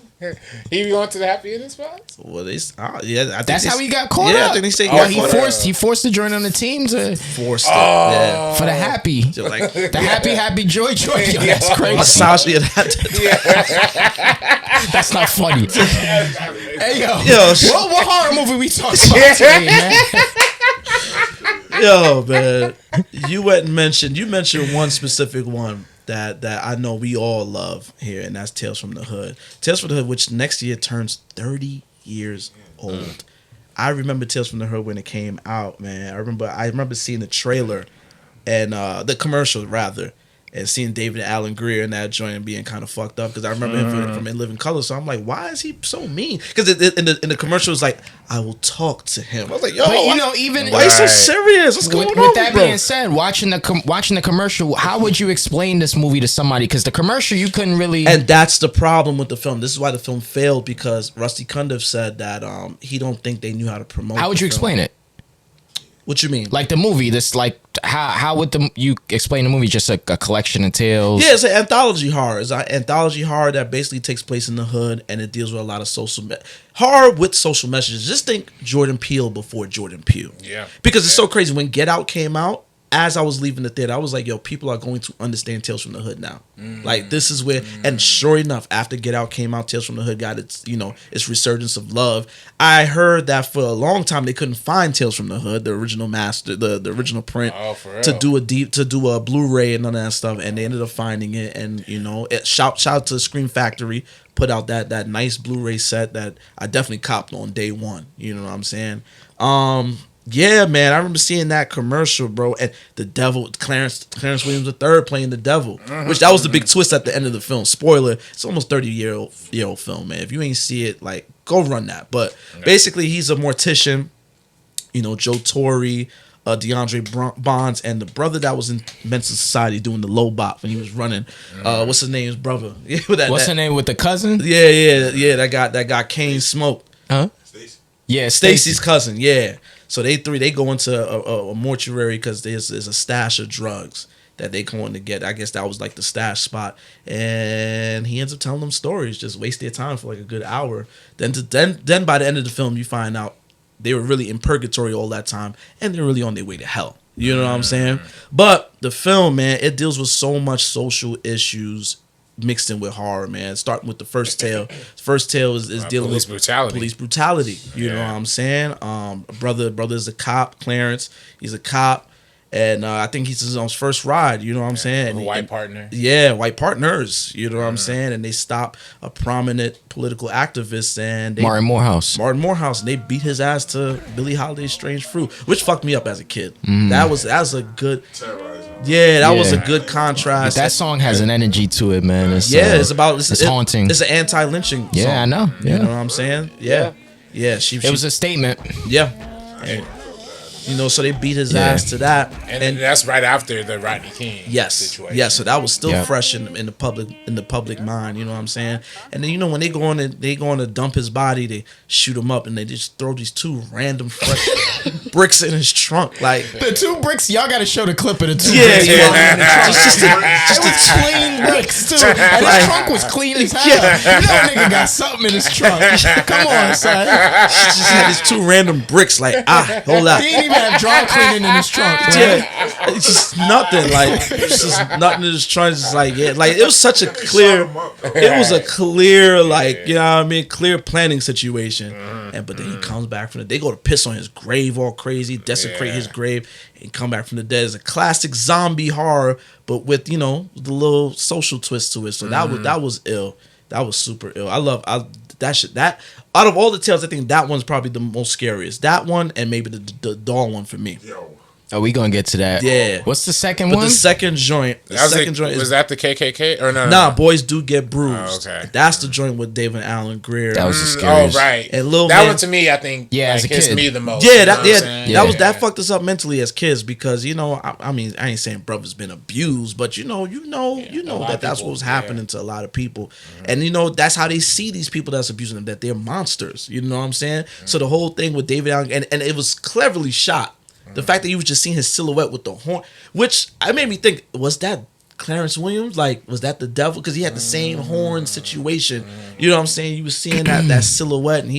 He be going to the happy ending spots? Well, I think That's how he got caught Yeah, up. I think they say he forced to join on the team forced it. Yeah. for the happy, Just like the happy joy. Yo, that's crazy. massage. Yeah, That's not funny. Hey yo, Yo, what horror movie we talking about today, man? Yo, man, you mentioned one specific one that I know we all love here, and that's Tales from the Hood. Tales from the Hood, which next year turns 30 years old. I remember Tales from the Hood when it came out, man. I remember seeing the trailer and the commercial rather, and seeing David Alan Grier in that joint and being kind of fucked up because I remember him from In Living Color. So I'm like, why is he so mean? Because in the commercial it's like, I will talk to him. I was like, yo, But even why are you so serious? What's going on? With that bro? being said, watching the commercial, how would you explain this movie to somebody? Because the commercial you couldn't really. And that's the problem with the film. This is why the film failed, because Rusty Cundieff said that he don't think they knew how to promote. How would you explain it? What you mean? Like the movie, this like how would you explain the movie? Just a collection of tales. Yeah, it's an anthology horror. It's an anthology horror that basically takes place in the hood, and it deals with a lot of horror with social messages. Just think Jordan Peele before Jordan Peele. Yeah. Because it's so crazy. When Get Out came out, as I was leaving the theater, I was like, yo, people are going to understand Tales from the Hood now. Like, this is where, and sure enough, after Get Out came out, Tales from the Hood got its resurgence of love. I heard that for a long time they couldn't find Tales from the Hood, the original master, the original print, to do a Blu-ray and none of that stuff, and they ended up finding it. And shout out to Scream Factory, put out that nice Blu-ray set that I definitely copped on day one. You know what I'm saying? Yeah, man, I remember seeing that commercial, bro. And the devil, Clarence Williams III playing the devil, which that was the big twist at the end of the film. Spoiler: it's almost 30-year-old film, man. If you ain't see it, like, go run that. But basically, he's a mortician. Joe Torre, DeAndre Bonds, and the brother that was in Men's Society doing the low bop when he was running. What's his name? His brother. What's her name with the cousin? Yeah. That got Kane smoked. Huh? Stacey. Yeah, Stacy's cousin. Yeah. So they go into a mortuary because there's a stash of drugs that they going to get. I guess that was like the stash spot, and he ends up telling them stories, just waste their time for like a good hour. Then by the end of the film, you find out they were really in purgatory all that time, and they're really on their way to hell. You know what I'm saying? But the film, man, it deals with so much social issues mixed in with horror, man. Starting with the first tale. First tale is dealing with police brutality. You know what I'm saying? Brother is a cop, Clarence. He's a cop, And I think he's on his first ride, you know what I'm saying? White partner. Yeah, white partners, you know what I'm saying? And they stop a prominent political activist and Martin Morehouse, and they beat his ass to Billie Holiday's Strange Fruit, which fucked me up as a kid. That was a good, that was a good contrast. But that song has an energy to it, man. It's haunting. It's an anti-lynching song. Yeah, I know. Yeah. You know what I'm saying? Yeah. It was a statement. Yeah. And, you know, so they beat his ass to that, and that's right after the Rodney King situation. Yeah, so that was still fresh in the public mind. You know what I'm saying? And then, you know, when they go on to dump his body, they shoot him up, and they just throw these 2 random fresh bricks in his trunk. Like the 2 bricks, y'all got to show the clip of the 2 bricks. Just clean bricks too. And his trunk was clean as hell. You know, nigga got something in his trunk. Come on, son. She just had these 2 random bricks. Like, hold up. He didn't even have dry cleaning in his trunk. Right? Yeah, it's just nothing. Like, it's just nothing in his trunk. It's just like, like it was such a clear. It was a clear, like, you know what I mean, clear planning situation. But then he comes back from they go to piss on his grave all crazy, desecrate his grave, and come back from the dead. It's a classic zombie horror, but with, you know, the little social twist to it. So that was ill. That was super ill. That out of all the tales, I think that one's probably the most scariest. That one and maybe the doll one for me. Oh, we gonna get to that. Yeah. What's the second one? The second joint. Was that the KKK or no? Nah, Boys Do Get Bruised. Oh, okay. That's the joint with David Allen Greer. That was the scariest. Oh, right. And Lil that Man, one to me, I think, as a hits kid. me the most. Yeah, that fucked us up mentally as kids because, you know, I mean, I ain't saying brother's been abused, but you know that's what was happening to a lot of people, and you know that's how they see these people that's abusing them, that they're monsters. You know what I'm saying? So the whole thing with David Allen, and it was cleverly shot. The fact that you was just seeing his silhouette with the horn, which I made me think, was that Clarence Williams? Like, was that the devil? Because he had the same horn situation. You know what I'm saying? You was seeing that silhouette, and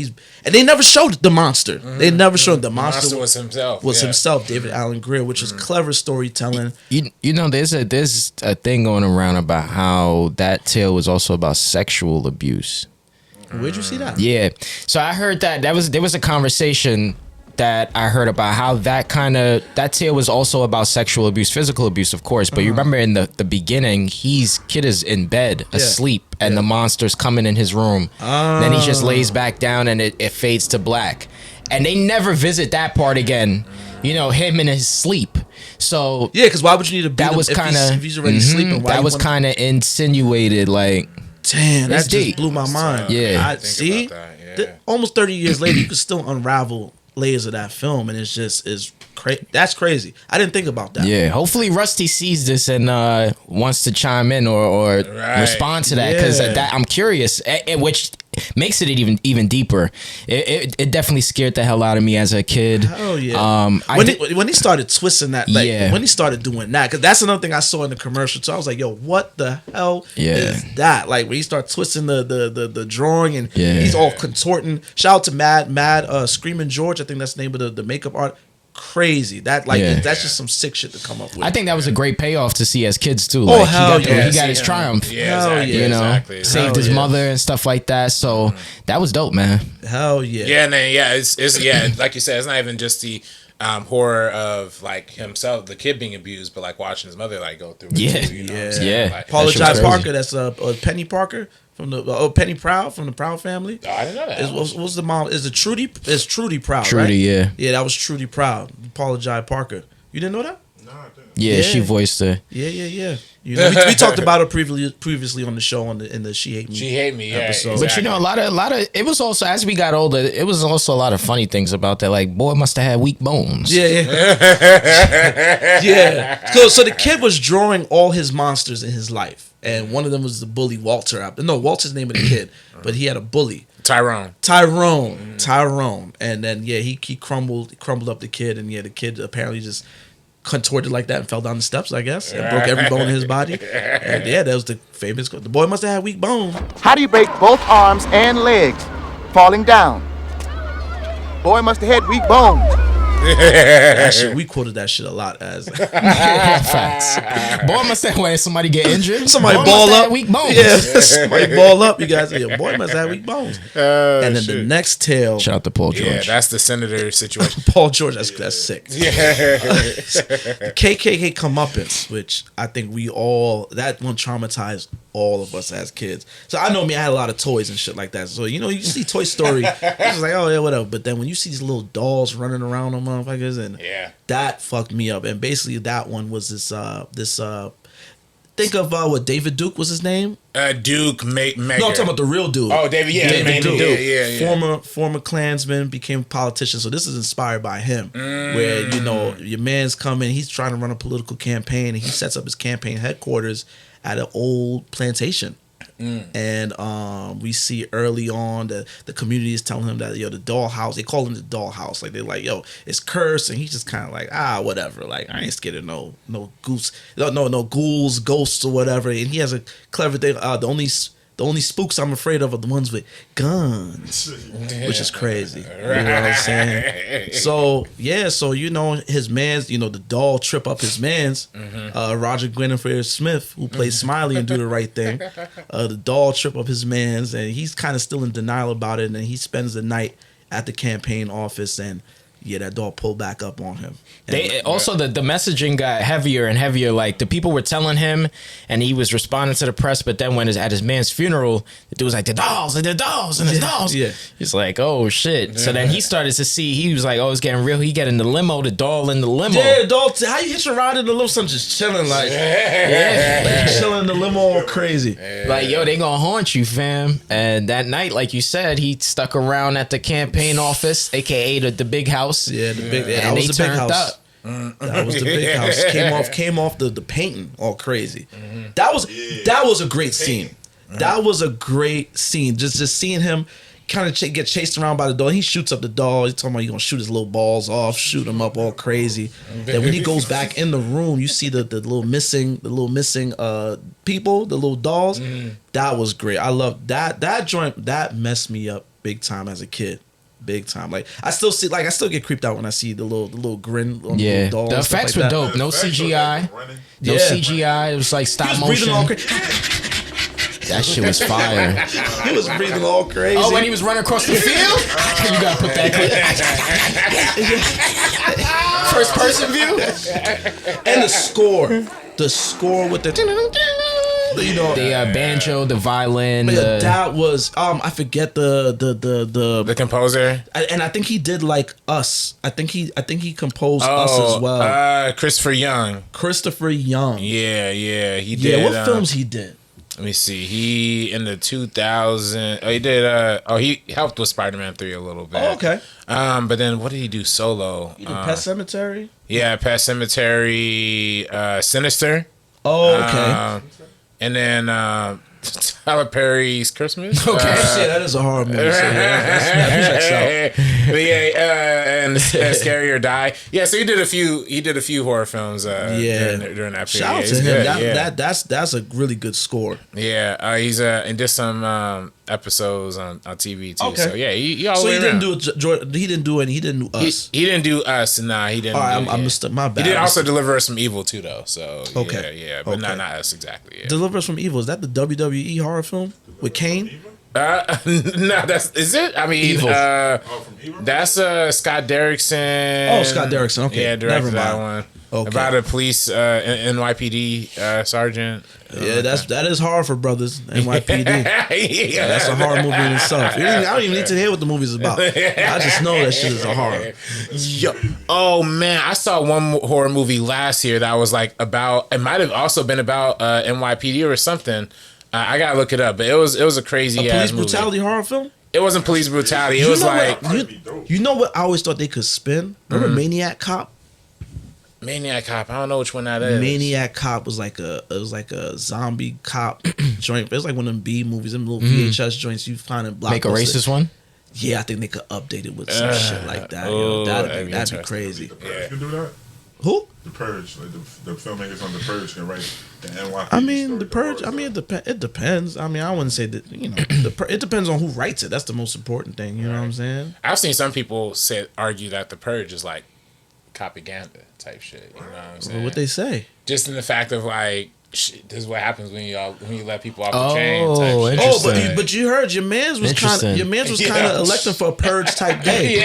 they never showed the monster. They never showed the monster was himself. Himself, David Allen Greer, which was clever storytelling. You know, there's a thing going around about how that tale was also about sexual abuse. Where'd you see that? Yeah, so I heard that there was a conversation that I heard about how that tale was also about sexual abuse, physical abuse, of course. But you remember in the beginning, kid is in bed asleep, and the monster's coming in his room. Then he just lays back down, and it fades to black. And they never visit that part again. You know, him in his sleep. So yeah, because why would you need to beat him if he's already sleeping? That was kind of insinuated, like. Damn, that just blew my mind. Yeah, see, almost 30 years later, you could still unravel layers of that film, and that's crazy. I didn't think about that. Yeah, hopefully Rusty sees this and wants to chime in or respond to that, because I'm curious, which makes it even deeper. It definitely scared the hell out of me as a kid. Oh yeah. When he started twisting that, when he started doing that, because that's another thing I saw in the commercial too. I was like, yo, what the hell is that? Like when he started twisting the drawing, and he's all contorting. Shout out to Mad Screaming George. I think that's the name of the makeup art. Crazy. That's just some sick shit to come up with. I think that was a great payoff to see as kids too. Like, hell he got his triumph. Yeah, exactly. You know, saved his mother and stuff like that. So that was dope, man. Hell yeah. Yeah, and then it's like you said, it's not even just the horror of like himself, the kid being abused, but like watching his mother like go through it too, you know what I'm saying? Like, Paula Jai Parker, that's Penny Parker from the Penny Proud from the Proud family. Oh, I didn't know that. What was the mom? Is it Trudy? It's Trudy Proud, Trudy, right? yeah. Yeah, that was Trudy Proud. Paula Jai Parker. You didn't know that? No, I didn't. Yeah, she voiced her. Yeah. You know, we talked about her previously on the show in the She Hate Me. Episode. Exactly. But you know, a lot of it was also, as we got older, it was also a lot of funny things about that. Like, boy must have had weak bones. Yeah. So the kid was drawing all his monsters in his life, and one of them was the bully Walter. No, Walter's the name of the kid, but he had a bully. Tyrone. And then he crumbled up the kid, and the kid apparently just contorted like that and fell down the steps, I guess, and broke every bone in his body. And that was the famous. The boy must have had weak bones. How do you break both arms and legs falling down? Boy must have had weak bones. That shit, we quoted that shit a lot as Facts. Boy must have when somebody get injured. Somebody boy ball must have up. weak bones. Yeah, somebody ball up. You guys, your boy must have weak bones. And then the next tale, Shout out to Paul George. Yeah, that's the senator situation. Paul George. That's sick. Yeah. KKK comeuppance, which I think that one traumatized all of us as kids. So I know me, I had a lot of toys and shit like that. So you see Toy Story, it's just like, oh yeah, whatever. But then when you see these little dolls running around on motherfuckers, and that fucked me up. And basically that one was this think of what David Duke was his name? Duke Maker. No, I'm talking about the real dude. Oh, David, yeah, David Duke. Yeah. Former Klansman, became politician. So this is inspired by him, where your man's coming, he's trying to run a political campaign, and he sets up his campaign headquarters at an old plantation. And we see early on the community is telling him that the dollhouse, they call him the dollhouse, like they're like, yo, it's cursed, and he's just kind of like, whatever, like I ain't scared of no goose, no ghouls, ghosts or whatever. And he has a clever thing. The only spooks I'm afraid of are the ones with guns, which is crazy. You know what I'm saying? So his mans, the doll trip up his mans. Roger Guinevere Smith, who plays Smiley and Do the Right Thing. The doll trip up his mans, and he's kind of still in denial about it. And then he spends the night at the campaign office, and that doll pulled back up on him. They also the messaging got heavier and heavier. Like the people were telling him, and he was responding to the press. But then when at his man's funeral, the dude was like, the dolls and the dolls and the dolls. Yeah, he's like, oh shit. So then he started to see. He was like, oh, it's getting real. He get in the limo, the doll in the limo. Yeah, the doll. How you hitch a ride in the limo? Son just chilling like, chilling in the limo all crazy. Like, yo, they gonna haunt you, fam. And that night, like you said, he stuck around at the campaign office, aka the big house. Yeah, the big. Yeah, that was the big house. Up. That was the big house. Came off the painting all crazy. That was a great scene. That was a great scene. Just seeing him kind of get chased around by the doll. He shoots up the doll. He's talking about he's gonna shoot his little balls off, shoot him up all crazy. Then when he goes back in the room, you see the little missing people, the little dolls. That was great. I love that joint. That messed me up big time as a kid. Big time. Like I still get creeped out when I see the little grin on the little doll. The effects were dope. No CGI. No CGI. It was like stop motion. That shit was fire. He was breathing all crazy. Oh, when he was running across the field? You gotta put that clip. First person view. And the score. The score with the banjo, the violin. That was I forget the composer. And I think he did like Us. I think he composed Us as well. Christopher Young. Yeah, he did. What films he did? Let me see. He in the 2000. He did. He helped with Spider-Man 3 a little bit. Oh, okay. But then what did he do solo? He did Pet Sematary. Yeah, Pet Sematary. Sinister. Oh, okay. And then Tyler Perry's Christmas. Okay, that is a horror movie. So and Scary or Die. Yeah, so he did a few horror films. During that period. Shout out to him. That's a really good score. Yeah, he's and did some episodes on TV too. Okay. So yeah, he all so the way around. He didn't do Us. He didn't do Us. Nah, he didn't. All right, I missed my bad. He did also deliver us from Evil too, though. So okay, yeah, but not Us exactly. Yeah. Deliver Us from Evil, is that the WWE horror film with Kane? No, is it? I mean, Evil. That's Scott Derrickson. Oh, Scott Derrickson. Okay, yeah, directed that one. Okay. About a police NYPD sergeant. Yeah, that is horror for brothers. NYPD. Yeah, that's a horror movie in itself. I don't even need to hear what the movie's about. I just know that shit is a horror. Oh man, I saw one horror movie last year that was like about. It might have also been about NYPD or something. I gotta look it up, but it was a crazy police brutality horror film. It wasn't police brutality. It was like you know what I always thought they could spin. Remember Maniac Cop? Maniac Cop. I don't know which one that is. Maniac Cop was like a zombie cop joint. It was like one of them B movies, them little VHS joints you find in Blockbuster. Make a racist one. Yeah, I think they could update it with some shit like that. That'd be crazy. Yeah. You can do that. Who? The Purge, like the filmmakers on The Purge can write the NYPD. I mean, The Purge. I mean, it depends. I mean, I wouldn't say that. It depends on who writes it. That's the most important thing. You know what I'm saying? I've seen some people argue that The Purge is like propaganda type shit. You know what I'm saying? What they say? Just in the fact of like, shit, this is what happens when you let people off the chain. Type Oh, shit. but you heard your man's was kind of electing for a purge type day.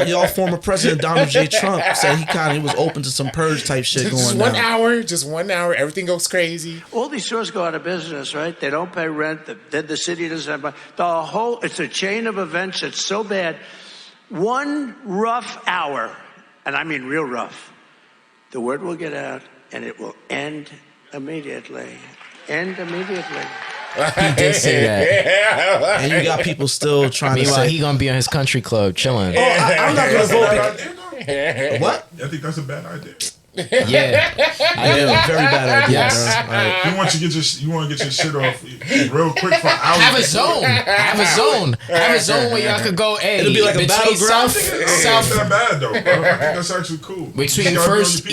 Y'all former President Donald J. Trump said he was open to some purge type shit going on. Just 1 hour, everything goes crazy. All these stores go out of business, right? They don't pay rent. The city doesn't have it's a chain of events that's so bad. One rough hour, and I mean real rough, the word will get out and it will end immediately. He did say that. And you got people still trying to say. Meanwhile, he gonna be on his country club chilling. I'm not gonna vote. What? I think that's a bad idea. Yeah, very bad idea. Yes. Bro. You want to get your shit off real quick for hours. Have a zone where y'all could go. Hey, it'll be like a battleground. South that bad though, bro. I think that's actually cool. Between first,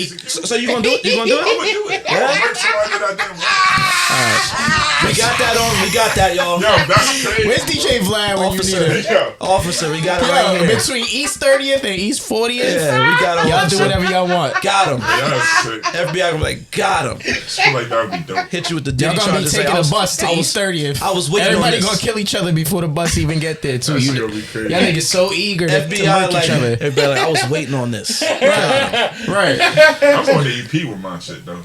so you gonna do it? You gonna do it? I'm gonna do it. We got that on. We got that, y'all. Yo, that's crazy. Where's DJ Vlad when you need him? Officer, we got it right here. Between East 30th and East 40th, yeah, we got it. Y'all do whatever y'all want. Got him. Yeah, that's sick. FBI gonna be like, got him. I feel like that would be dope. Hit you with the Y'all Diddy gonna charge be and taking say, a bus to East 30th. I was waiting Everybody on this. gonna kill each other before the bus even get there too. That's Y'all gonna be crazy. niggas so eager to FBI murk like, each other. everybody like, I was waiting on this. Right. I'm going to EP with my shit though.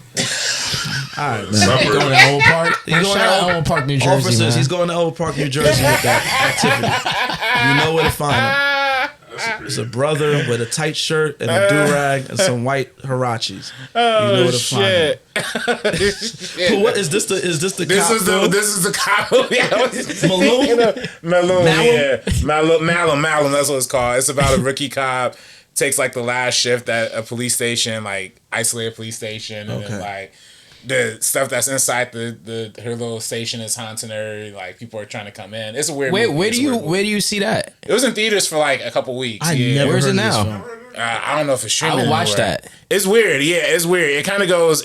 All right, man. Suburb. Going to Old Park. He's going Shout out Old Park, New Jersey. Officers, Man. he's going to Old Park, New Jersey with that activity. You know where to find him. It's a brother with a tight shirt and a do-rag and some white Hirachis. You know where to find him. But what is this? Is this the cop? This is the cop. Malum. That's what it's called. It's about a rookie cop takes like the last shift at a police station, like isolated police station, and then like the stuff that's inside the her little station is haunting her. Like people are trying to come in. It's a weird. Wait, movie. where do you see that? It was in theaters for like a couple weeks. Where's it now? I don't know if it's streaming. I would watch anywhere. that. It's weird. Yeah, it's weird. It kind of goes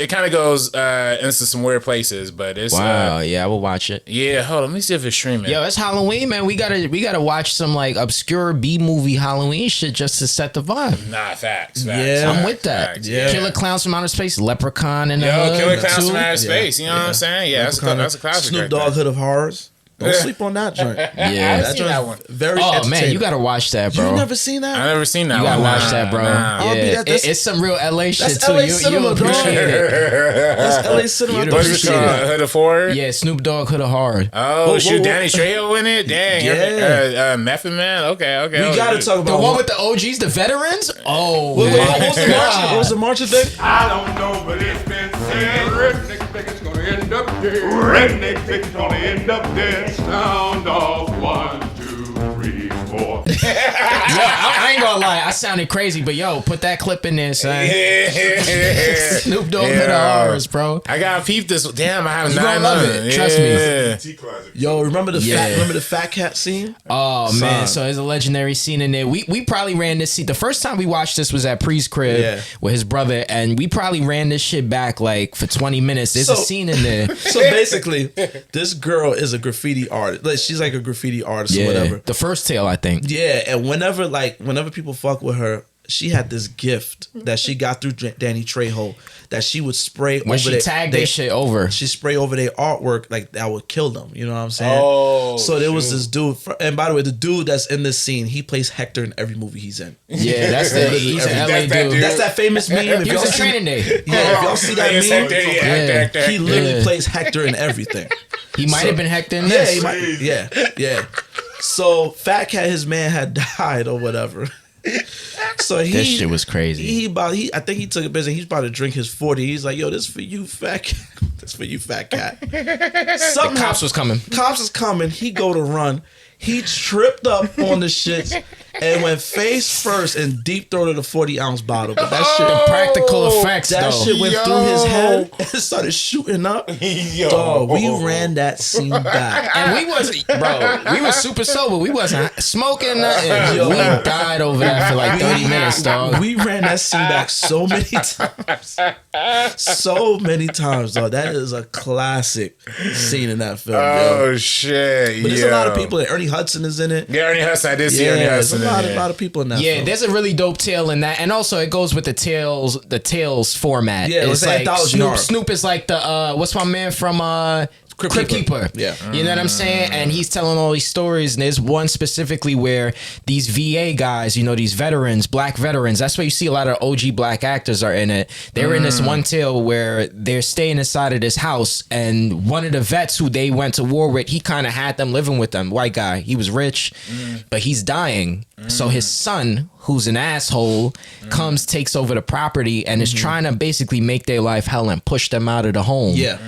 into some weird places, but it's yeah, I will watch it. Yeah, hold on, let me see if it's streaming. Yo, it's Halloween, man. We gotta watch some like obscure B movie Halloween shit just to set the vibe. Nah, facts. I'm with that. Facts, yeah. Killer Clowns from Outer Space, Leprechaun in the hood. Killer Clowns from Outer Yeah. Space. You know what I'm saying? Yeah, that's a classic. Snoop right Dogg, there. Hood of Horrors. Don't sleep on that joint. Yeah, I've seen that one. Very Oh entertaining. man, you gotta watch that, bro. You never seen that? I never seen that. You gotta one. watch that, bro. Nah. Yeah, that's- it's some real LA shit that's too. LA You cinema, appreciate it. That's LA cinema. You'd What's it appreciate called? it. Hood of Horror? Yeah, Snoop Dogg, Hood of Horror. Oh, shoot, whoa. Danny Trejo in it? Dang. Yeah. Method Man? Okay. We gotta talk The about one with the OGs, the veterans. Oh, Wait, man. what was the march? What was the march thing? I don't know, but it's been said redneck think it's gonna end up dead. Redneck think it's gonna end up dead. Sound off 1, 2, 3, 4. Yo, I ain't gonna lie, I sounded crazy, but yo, put that clip in there, son. Snoop Dogg Hood of Horrors, bro. I gotta peep this. Damn, I have You 9 gonna love months. it. Trust me. T classic. Yo, remember the Yeah. fat cat scene? Oh Son. man, so there's a legendary scene in there. We probably ran this scene. The first time we watched this was at Pree's crib with his brother, and we probably ran this shit back like for 20 minutes. There's a scene in there. So basically, this girl is a graffiti artist. Like, she's like a graffiti artist or whatever. The first tale, I think. Yeah, and whenever people fuck with her, she had this gift that she got through Danny Trejo that she would spray When over she their, tagged that shit over. She spray over their artwork like that would kill them. You know what I'm saying? Oh, so there was this dude, and by the way, the dude that's in this scene, he plays Hector in every movie he's in. Yeah, that's he's an LA dude. That's that famous meme. If He y'all was in see, Training Day. yeah, if y'all see that meme, Yeah. he literally Yeah. plays Hector in everything. He might have been Hector in Yeah, this. he might. Yeah. So Fat Cat, his man had died or whatever. So This shit was crazy. I think he took a business. He's about to drink his 40. He's like, yo, this for you, Fat Cat. This for you, Fat Cat. The cops was coming. Cops is coming. He go to run. He tripped up on the shit and went face first and deep throated a 40-ounce bottle. But that shit, The practical effects, that though. shit went through his head and started shooting up. Dog, we ran that scene back. And we wasn't, bro, we was super sober. We wasn't smoking nothing. Yo. We died over that for like 30 minutes, dog. We ran that scene back so many times. So many times, dog. That is a classic scene in that film. Oh yo. shit! But there's a lot of people. Ernie Hudson is in it. Yeah, Ernie Hudson. I did see Ernie Hudson. There's a lot of people in that. Yeah, film. there's a really dope tale in that, and also it goes with the tales format. Yeah, it's like Snoop is like the what's my man from Crypt Keeper. Yeah. You know what I'm saying? And he's telling all these stories, and there's one specifically where these VA guys, you know, these veterans, black veterans, that's where you see a lot of OG black actors are in it. They're in this one tale where they're staying inside of this house, and one of the vets who they went to war with, he kind of had them living with them. White guy. He was rich, but he's dying. So his son, who's an asshole, comes, takes over the property, and is trying to basically make their life hell and push them out of the home. Yeah.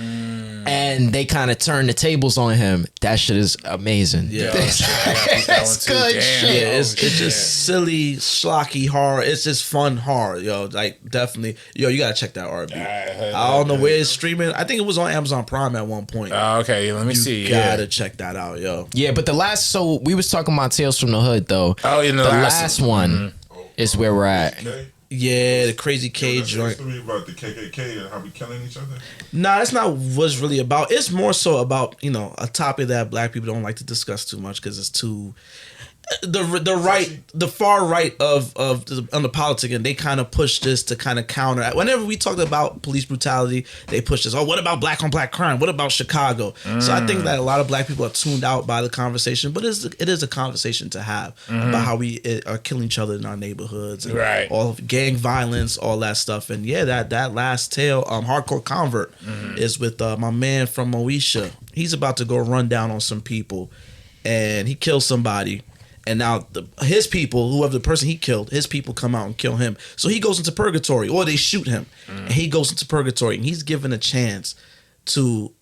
And they kind of turn the tables on him. That shit is amazing. Yeah, that's good shit. Yeah, it's just silly, schlocky horror. It's just fun horror, yo. Like definitely, yo, you gotta check that RB. I don't know where it's streaming. I think it was on Amazon Prime at one point. Okay, let me see. You gotta check that out, yo. Yeah, but so we was talking about Tales from the Hood though. Oh, in the last one is where we're at. Yeah, the Crazy K joint. Story about the KKK and how we killing each other. Nah, that's not what's really about. It's more so about, you know, a topic that black people don't like to discuss too much because it's too the far right of the politics, and they kind of push this to kind of counter. Whenever we talked about police brutality, they push this. Oh, what about black on black crime? What about Chicago? So I think that a lot of black people are tuned out by the conversation, but it is a conversation to have about how we are killing each other in our neighborhoods, and all of gang violence, all that stuff. And yeah, that last tale, Hardcore Convert, is with my man from Moesha. He's about to go run down on some people, and he kills somebody. And now his people, whoever the person he killed, his people come out and kill him. So he goes into purgatory, or they shoot him. And he goes into purgatory, and he's given a chance to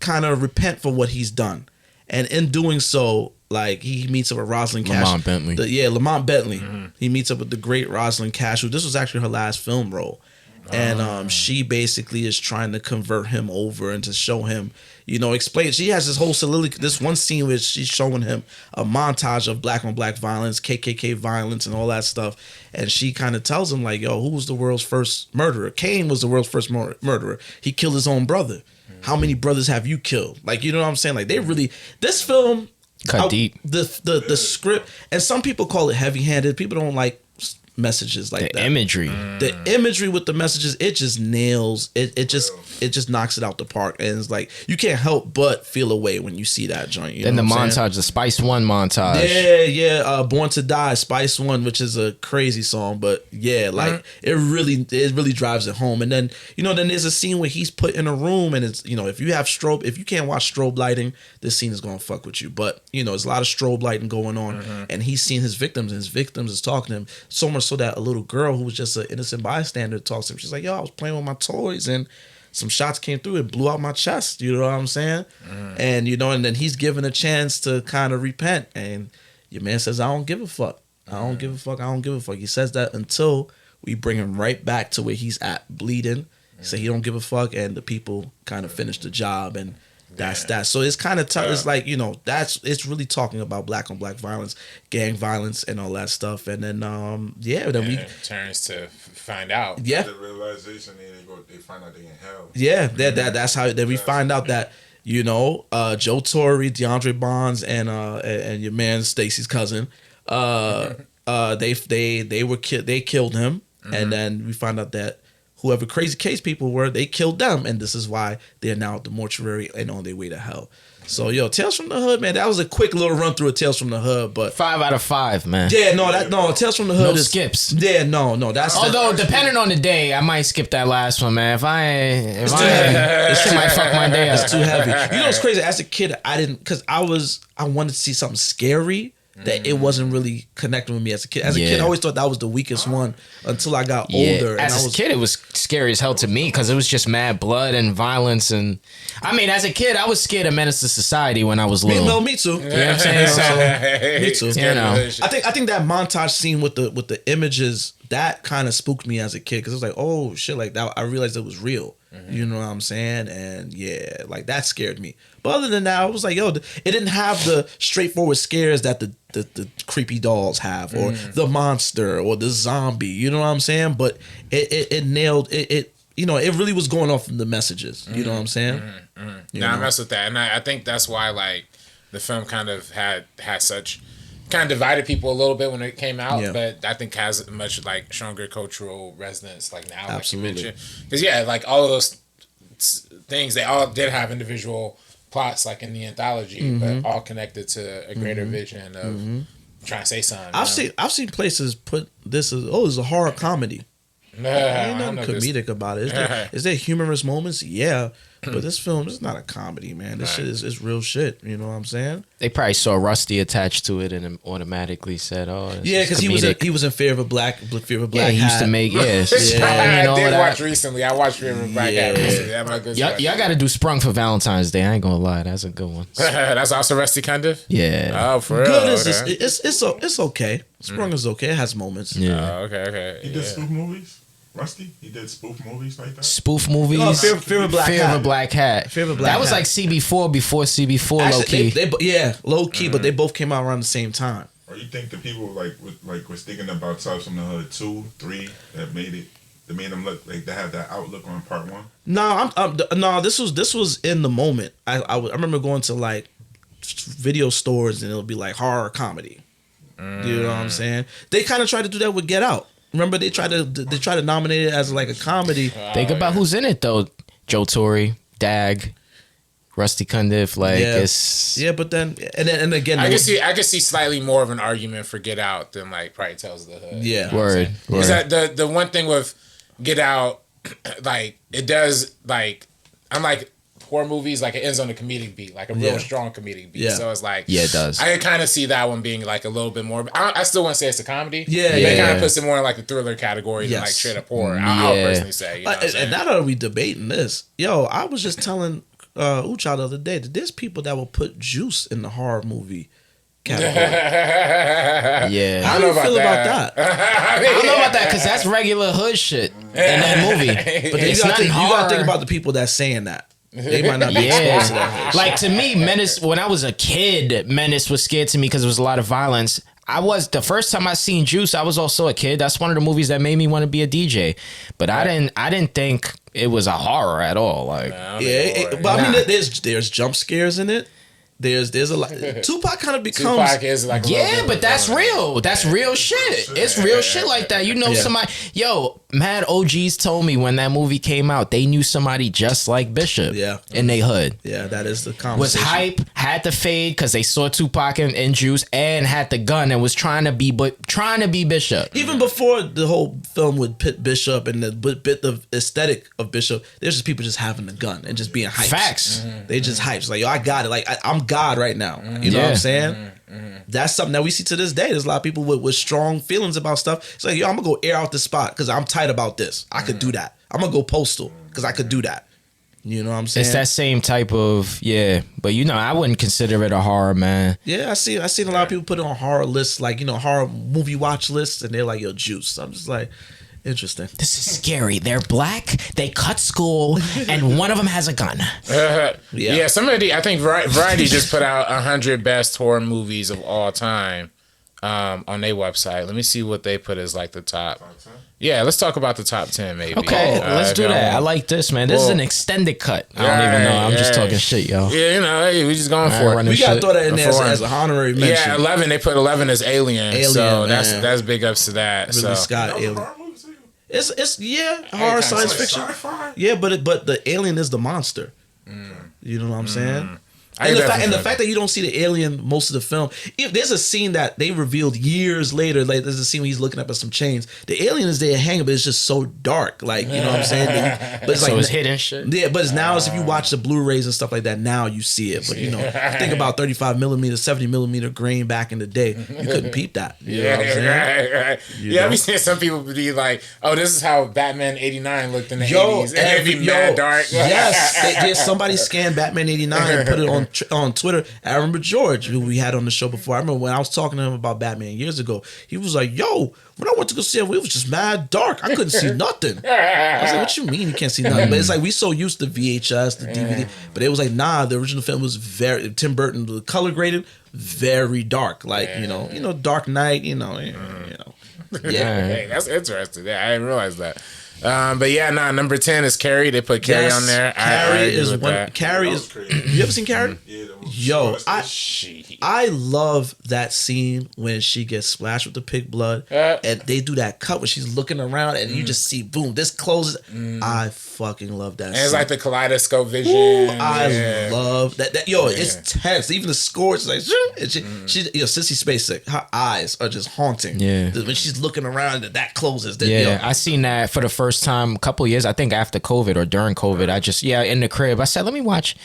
kind of repent for what he's done. And in doing so, like, he meets up with Rosalind Cash. Lamont Bentley. Lamont Bentley. He meets up with the great Rosalind Cash, who this was actually her last film role. And she basically is trying to convert him over and to show him, you know, explain. She has this whole soliloquy, this one scene where she's showing him a montage of black on black violence, KKK violence, and all that stuff. And she kind of tells him, like, yo, who was the world's first murderer? Cain was the world's first murderer. He killed his own brother. How many brothers have you killed? Like, you know what I'm saying? Like, they really, this film, cut deep. The script, and some people call it heavy-handed. People don't like messages like that. Imagery. The imagery with the messages, it just nails it. It just knocks it out the park, and it's like you can't help but feel a way when you see that joint. You then know the what I'm montage, saying? the Spice One montage. Yeah. Born to Die, Spice One, which is a crazy song, but yeah, like it really drives it home. And then then there's a scene where he's put in a room, and it's if you can't watch strobe lighting, this scene is gonna fuck with you. But there's a lot of strobe lighting going on, and he's seeing his victims, and his victims is talking to him. So much so that a little girl who was just an innocent bystander talks to him. She's like, yo, I was playing with my toys and some shots came through and blew out my chest. You know what I'm saying? And and then he's given a chance to kind of repent. And your man says, I don't give a fuck. I don't give a fuck. I don't give a fuck. He says that until we bring him right back to where he's at, bleeding. He said he don't give a fuck, and the people kind of finish the job, and that's that. So it's kind of tough. It's like, it's really talking about black on black violence, gang violence, and all that stuff. And then, then it turns to find out. Yeah. The realization, they find out they in hell. Yeah, that's how. Then we find out that Joe Torre, DeAndre Bonds, and your man Stacy's cousin, they killed him, and then we find out that whoever Crazy Case people were, they killed them, and this is why they're now at the mortuary and on their way to hell. So, Tales from the Hood, man, that was a quick little run through of Tales from the Hood, but 5 out of 5, man. Yeah, Tales from the Hood is skips. Yeah, no, that's although depending on the day, I might skip that last one, man. It's too heavy. It might fuck my day up. It's too heavy. What's crazy? As a kid, I didn't, because I wanted to see something scary. That it wasn't really connecting with me as a kid. As a kid, I always thought that was the weakest one until I got older. As a kid, it was scary as hell to me because it was just mad blood and violence. And I mean, as a kid, I was scared of Menace to Society when I was little. Me too. You know what I'm saying? Me too. I think that montage scene with the images, that kind of spooked me as a kid because it was like, oh shit, like that. I realized it was real. You know what I'm saying? And yeah, like that scared me. But other than that, I was like, yo, it didn't have the straightforward scares that the creepy dolls have, or the monster, or the zombie. You know what I'm saying? But it nailed it. It really was going off from the messages. You know what I'm saying? I mess with that, and I think that's why like the film kind of had such kind of divided people a little bit when it came out, but I think has much like stronger cultural resonance like now. Absolutely. Because like all of those things, they all did have individual plots like in the anthology, but all connected to a greater vision of trying to say something. I've seen places put this as it's a horror comedy. Ain't nothing comedic about it. Is there humorous moments? Yeah. But this film is not a comedy, man. This shit is real shit. You know what I'm saying? They probably saw Rusty attached to it and automatically said, "Oh, yeah," because he was in Fear of a Black. Yeah, he used to make I did watch recently. I watched Fear of a Black Hat recently. Y'all got to do Sprung for Valentine's Day. I ain't gonna lie, that's a good one. That's also Rusty Cundieff. Yeah. Oh, for real. Good. It's okay. Sprung is okay. It has moments. Yeah. Okay. He did spoof movies. Rusty, he did spoof movies like that. Spoof movies. Fear of a Black Hat. Fear of a Black Hat. That was like CB4 before CB4. Actually, low key. Low key, but they both came out around the same time. Or you think the people was thinking about Tales from the Hood 2, 3 that made them look like they had that outlook on part 1? No, this was in the moment. I remember going to like video stores and it'll be like horror comedy. You know what I'm saying? They kind of tried to do that with Get Out. Remember they tried to nominate it as like a comedy. Think about who's in it though. Joe Torre, Dag, Rusty Cundieff. But then again, I can see slightly more of an argument for Get Out than like probably Tales of the Hood. Yeah, you know word. Is that the one thing with Get Out, like it does like I'm like horror movies, like it ends on a comedic beat, like a real strong comedic beat. Yeah. So it's like, it does. I kind of see that one being like a little bit more. I still wouldn't say it's a comedy. It kind of puts it more in like the thriller category than like straight up horror. I'll personally say. You know and now that we debating this, I was just telling OOOCHILD the other day that there's people that will put Juice in the horror movie category. How do you feel about that? I don't know about that because that's regular hood shit in that movie. But you gotta think about the people that's saying that. They might not be exposed to that. Like to me, Menace, when I was a kid, Menace was scared to me because there was a lot of violence. The first time I seen Juice, I was also a kid. That's one of the movies that made me want to be a DJ. But I didn't think it was a horror at all. Like, I mean, there's jump scares in it. There's a lot. Tupac kind of becomes. Tupac is like but that's real. That's real shit. It's real shit like that. You know somebody. Mad OGs told me when that movie came out, they knew somebody just like Bishop. In they hood. Yeah, that is the conversation. Was hype, had the fade because they saw Tupac and Juice, and had the gun and was trying to be Bishop. Even before the whole film with Pit Bishop and the aesthetic of Bishop, there's just people just having the gun and just being hyped. Facts. They just hyped. It's like, I got it. Like I'm God right now. You know what I'm saying? That's something that we see to this day. There's a lot of people with strong feelings about stuff. It's like, I'm gonna go air out the spot because I'm tight about this. I could do that. I'm gonna go postal because I could do that. You know what I'm saying? It's that same type of but I wouldn't consider it a horror, man. Yeah, I've seen a lot of people put it on horror lists, like horror movie watch lists, and they're like, Juice. I'm just like, interesting. This is scary. They're black. They cut school, and one of them has a gun. Somebody, I think Variety just put out 100 best horror movies of all time on their website. Let me see what they put as like the top. Yeah, let's talk about the top 10 maybe. Okay, let's do that. I like this, man. This is an extended cut. I don't even know. I'm just talking shit, yo. Yeah, we just going for it. We gotta throw that in there as an honorary mention. Yeah, 11. They put 11 as Alien, so that's big ups to that. Ridley Scott, Alien. It's horror science fiction. Yeah, but the alien is the monster. You know what I'm saying? And the fact that you don't see the alien most of the film. If there's a scene that they revealed years later, like there's a scene where he's looking up at some chains. The alien is there hanging, but it's just so dark. Like, you know what I'm saying? But it's so it's hidden shit. Yeah, but it's now as if you watch the Blu-rays and stuff like that, now you see it. But think about 35 millimeter, 70 millimeter grain back in the day. You couldn't peep that. You know what I'm saying? I've been seeing some people be like, "Oh, this is how Batman '89 looked in the '80s," and it'd be mad dark. Yes, somebody scanned Batman '89 and put it on Twitter. I remember George, who we had on the show before. I remember when I was talking to him about Batman years ago. He was like, "Yo, when I went to go see it, it was just mad dark. I couldn't see nothing." I was like, "What you mean you can't see nothing?" But it's like we so used to VHS, the DVD. But it was like, nah, the original film was very Tim Burton, the color graded, very dark. Like Dark Knight. Yeah, hey, that's interesting. Yeah, I didn't realize that. But yeah, number 10 is Carrie. They put Carrie on there. Carrie is one. Carrie is. You ever seen Carrie? Yeah, Yo, I love that scene when she gets splashed with the pig blood, and they do that cut when she's looking around, and you just see, boom, this closes. I fucking love that. And scene. it's like the kaleidoscope vision. Ooh, I love that. Yo, it's tense. Even the score is like, and she, Sissy Spacek, her eyes are just haunting. Yeah, when she's looking around, that closes. I seen that for the first time a couple years. I think after COVID or during COVID. I just in the crib. I said, let me watch.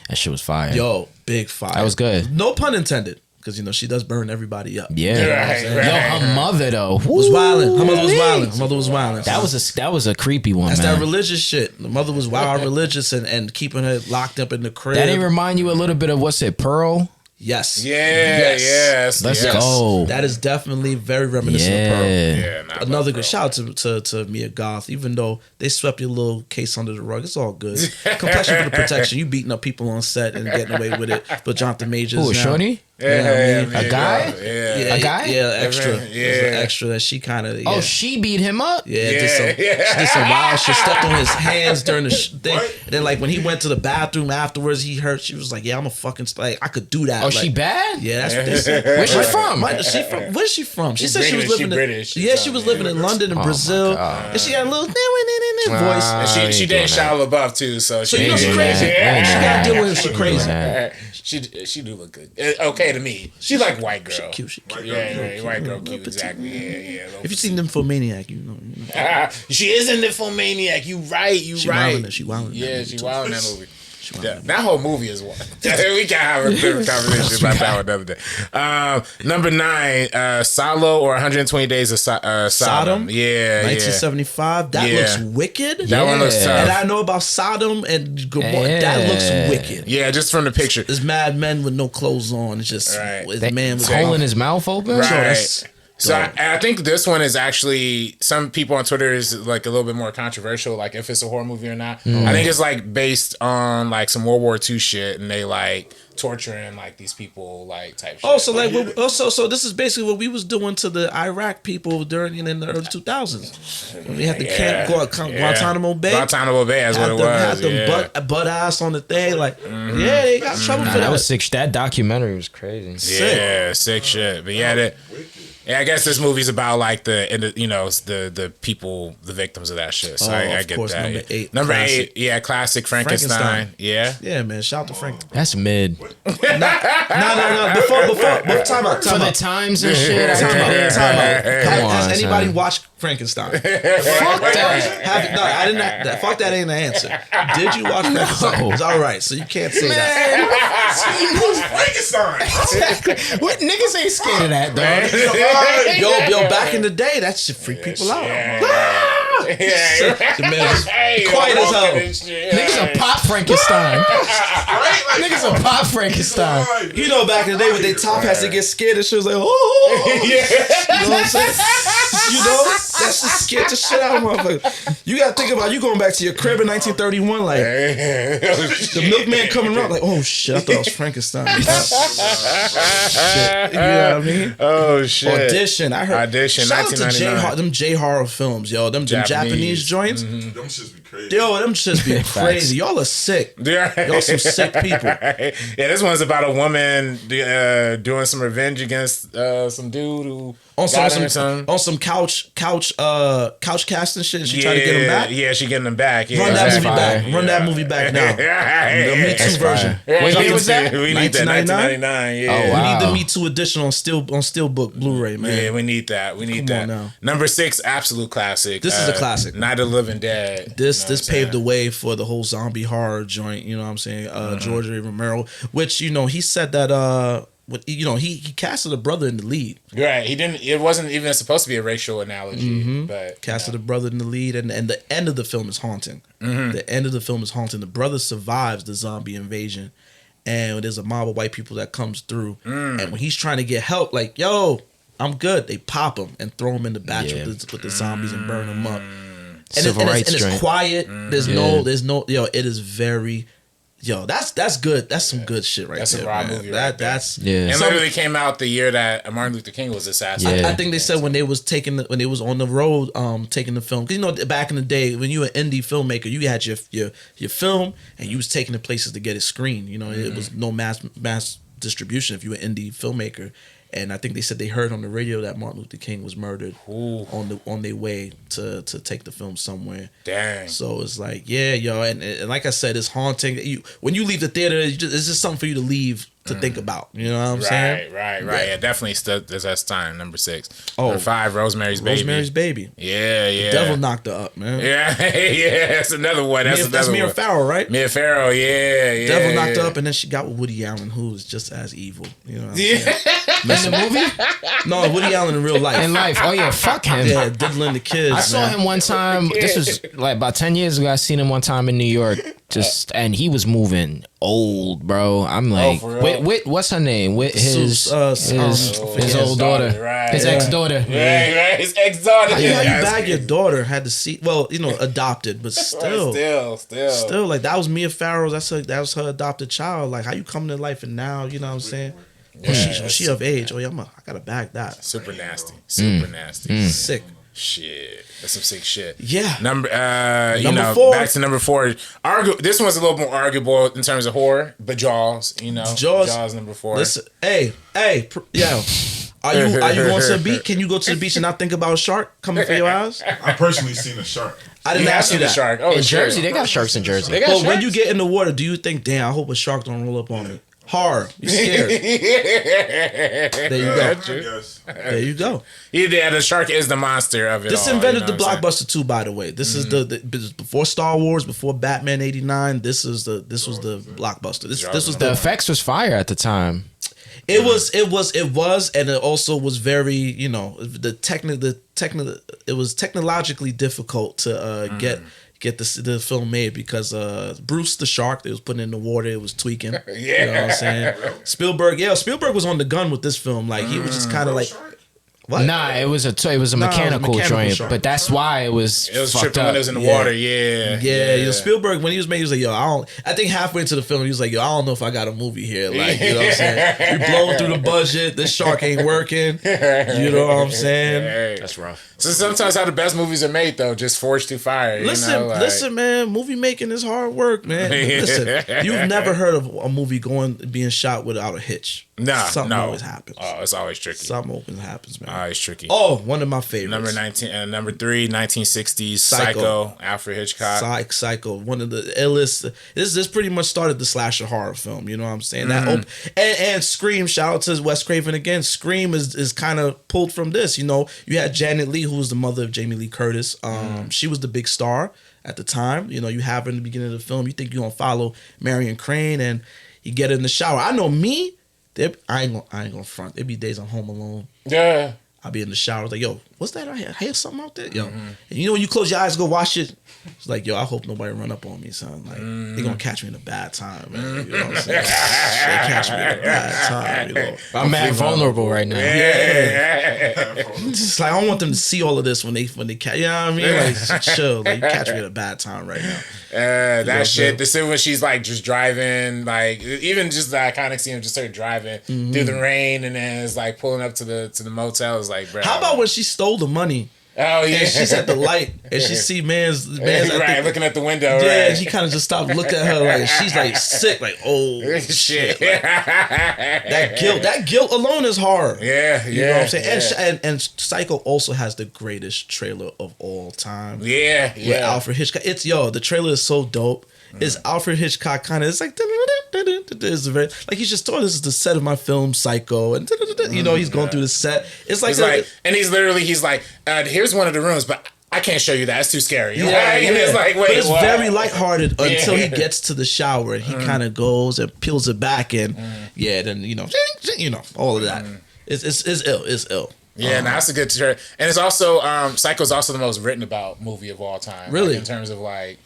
That shit was fire. Yo, big fire. That was good. No pun intended. Because, she does burn everybody up. Yeah. Right. Yo, her mother, though. Was wilding. Her mother was wilding. That was a creepy one, That's man. that religious shit. The mother was wild religious and keeping her locked up in the crib. That didn't remind you a little bit of, what's it, Pearl? Yes. Yes. Let's go. That is definitely very reminiscent of Pearl. Yeah, Another good shout out to Mia Goth, even though they swept your little case under the rug. It's all good. Complexion for the protection. You beating up people on set and getting away with it. But Jonathan Majors. Who, Shorty? Yeah, a guy? Yeah, a guy? Yeah, extra. Yeah. Extra that she kind of. Oh, she beat him up? Yeah, she did some wild shit. Stepped on his hands during the thing. And then, like, when he went to the bathroom afterwards, he heard, she was like, yeah, I'm a fucking, like, I could do that. Oh, like, she bad? Yeah, that's what they said. Where's she from? Where's she from? She said she was living in British. Yeah, she was living in London and Brazil. And she had a little voice. And she dated Shia LaBeouf too, so So you know she's crazy. She gotta deal with her. She crazy. She do look good. Okay to me. She like white girl. She cute. White girl cute. Exactly. Yeah. If you seen Nymphomaniac, you know. She is a Nymphomaniac. You right. She wildin'. She wildin'. Yeah, she wildin' that movie. That whole movie is one. We can have a different conversation about that one another day. Number 9, Salo or 120 Days of Sodom. Yeah, 1975. That looks wicked. That one looks tough. And I know about Sodom and Gomorrah. That looks wicked. Yeah, just from the picture. There's mad men with no clothes on. It's just man with holding his mouth open. Right. So I think this one is actually, some people on Twitter is like a little bit more controversial, like if it's a horror movie or not. I think it's like based on like some World War II shit, and they like torturing like these people like type shit. Oh, so like so this is basically what we was doing to the Iraq people during in the early 2000s. We had the camp Guantanamo Bay. Guantanamo Bay, that's what it was. Had them butt ass on the thing, like they got trouble for that. That was sick. That documentary was crazy. Sick shit. But yeah, I guess this movie's about like the people, the victims of that shit. So I get that. Number 8, classic Frankenstein. Yeah, man. Shout out to Frank. That's mid. No. Before time out. For the times and shit. Time out. Has anybody son. watched Frankenstein? Fuck that. I didn't. Fuck that ain't the answer. Did you watch Frankenstein? No. It's all right. So you can't say that. Frankenstein. What niggas ain't scared of that, dog? Yo, back in the day, that shit freak people out. The man was quiet as hell. Niggas will pop Frankenstein. Niggas will pop Frankenstein. You know, back in the day when they top hats, they get scared and shit was like, oh. You know what I'm saying? You know, that shit scared the shit out of motherfuckers. You gotta think about you going back to your crib in 1931, like the milkman coming around, like, oh shit, I thought it was Frankenstein. Shit. You know what I mean? Oh shit. Audition. I heard. Audition. Shout out to 1999. them J horror films, yo. Them Japanese joints. Them shits be crazy. Yo, them shits be crazy. Y'all are sick. Y'all some sick people. Yeah, this one's about a woman doing some revenge against some dude who on some couch casting shit. She tried to get him back. Yeah, she getting him back. Yeah, Run that movie back. Run that movie back now. The Me Too version. What year was that? We need that. 1999. Yeah. Oh, wow. We need the Me Too edition on Steelbook Blu-ray, man. Yeah, we need that. We need Come that. on now. Number 6, absolute classic. This is a classic. Night of the Living Dead. This paved the way for the whole zombie horror joint. You know what I'm saying? George A. Romero, which he said that he casted a brother in the lead. Right. He didn't. It wasn't even supposed to be a racial analogy, but casted a brother in the lead, and the end of the film is haunting. The end of the film is haunting. The brother survives the zombie invasion, and there's a mob of white people that comes through, and when he's trying to get help, like, yo, I'm good, they pop him and throw him in the batch with the zombies and burn him up. And it's quiet. There's no, it is very Yo, that's good. That's some good shit right there. That's a raw movie right there. That's and literally came out the year that Martin Luther King was assassinated. I think they said when they was on the road taking the film, 'cause you know back in the day when you were an indie filmmaker, you had your film and you was taking it places to get it screened. You know, it was no mass distribution if you were an indie filmmaker. And I think they said they heard on the radio that Martin Luther King was murdered on their way to take the film somewhere. Dang. So it's like, yeah, yo, and like I said, it's haunting. When you leave the theater, it's just something for you to leave to think about. You know what I'm saying? Right. Yeah, definitely stood that's time. Number 6. Number 5, Rosemary's Baby. Rosemary's Baby. Yeah. The devil knocked her up, man. Yeah, that's another one. That's Mia Farrow, right? Mia Farrow, yeah. Devil knocked her up, and then she got with Woody Allen, who was just as evil. You know what I'm saying? In the movie? No, Woody Allen in real life. In life. Oh, yeah, fuck him. Yeah, diddling the kids. I saw him one time. This was like about 10 years ago. I seen him one time in New York. And he was moving old, bro. I'm like, what's her name? With his old daughter, right, his ex-daughter. Right, his ex-daughter. How you bag your daughter had to see? Well, you know, adopted, but still, like that was Mia Farrow's. That was her adopted child. Like, how you coming to life and now, you know what I'm saying? Yeah, she of age. Oh yeah, I gotta bag that. Super nasty. Sick. Shit, that's some sick shit. Yeah. Number 4. Back to number 4. This one's a little more arguable in terms of horror, but Jaws. You know, Jaws number 4. Listen, hey, yo. Are you going to the beach? Can you go to the beach and not think about a shark coming for your eyes? I personally seen a shark. I didn't ask you that. Shark. Oh, in Jersey, they got sharks in Jersey. But when you get in the water, do you think, damn, I hope a shark don't roll up on me? Horror. You're scared. There you go. There you go. Yeah, the shark is the monster of it. This invented the blockbuster too, by the way. This is the before Star Wars, before Batman '89. This was the blockbuster. This was the effects was fire at the time. It was, and it also was very, you know, it was technologically difficult to get the film made because Bruce the shark that was putting in the water, it was tweaking. You know what I'm saying? Spielberg was on the gun with this film. Like he was just kind of like, what? Nah, it was a mechanical joint, but that's why it was tripping when it was in the water. Yeah. You know, Spielberg, when he was making, he was like, yo, I think halfway into the film, he was like, yo, I don't know if I got a movie here. Like, you know what I'm saying? We blowing through the budget. This shark ain't working. You know what I'm saying? That's rough. So sometimes how the best movies are made, though, just forged through fire. Listen, man, movie making is hard work, man. Listen, you've never heard of a movie being shot without a hitch. Something always happens. Oh, it's always tricky. Something always happens, man. Always tricky. Oh, one of my favorites. Number 3, 1960s Psycho, Alfred Hitchcock. Psycho, one of the illest. This pretty much started the slasher horror film. You know what I'm saying? And Scream. Shout out to Wes Craven again. Scream is kind of pulled from this. You know, you had Janet Leigh, who was the mother of Jamie Lee Curtis. She was the big star at the time. You know, you have her in the beginning of the film. You think you're gonna follow Marion Crane, and you get her in the shower. I know me. I ain't gonna front. There be days I'm home alone. Yeah. I'll be in the shower. Like, yo, what's that? I hear something out there. Yo, and you know when you close your eyes, go wash it. It's like, yo, I hope nobody run up on me, son. Like, they gonna catch me in a bad time, man. You know what I'm saying? They catch me in a bad time. You know, I'm mad vulnerable right now. Yeah. Just like I don't want them to see all of this when they catch. You know what I mean? Like, just chill. Like, you catch me at a bad time right now. That shit. The scene when she's like just driving, like even just the iconic scene of just her driving through the rain, and then it's like pulling up to the motel. Is like, bro. How about when she stole the money? Oh yeah, and she's at the light and she see man's right looking at the window. Yeah, right. She kind of just stopped looking at her like she's like sick, like oh shit. Like, that guilt alone is hard. Yeah, you know what I'm saying. And Psycho also has the greatest trailer of all time. Yeah. With Alfred Hitchcock. It's the trailer is so dope. It's Alfred Hitchcock kind of. It's like it's very like he's just told this is the set of my film Psycho, and you know he's going through the set. It's like and he's like here's one of the rooms, but I can't show you that. It's too scary. Yeah, And it's like wait, but it's what? very lighthearted until he gets to the shower and he kind of goes and peels it back and then you know all of that. It's ill. It's ill. Yeah, that's a good trailer. And it's also Psycho's also the most written about movie of all time. Really, like, in terms of like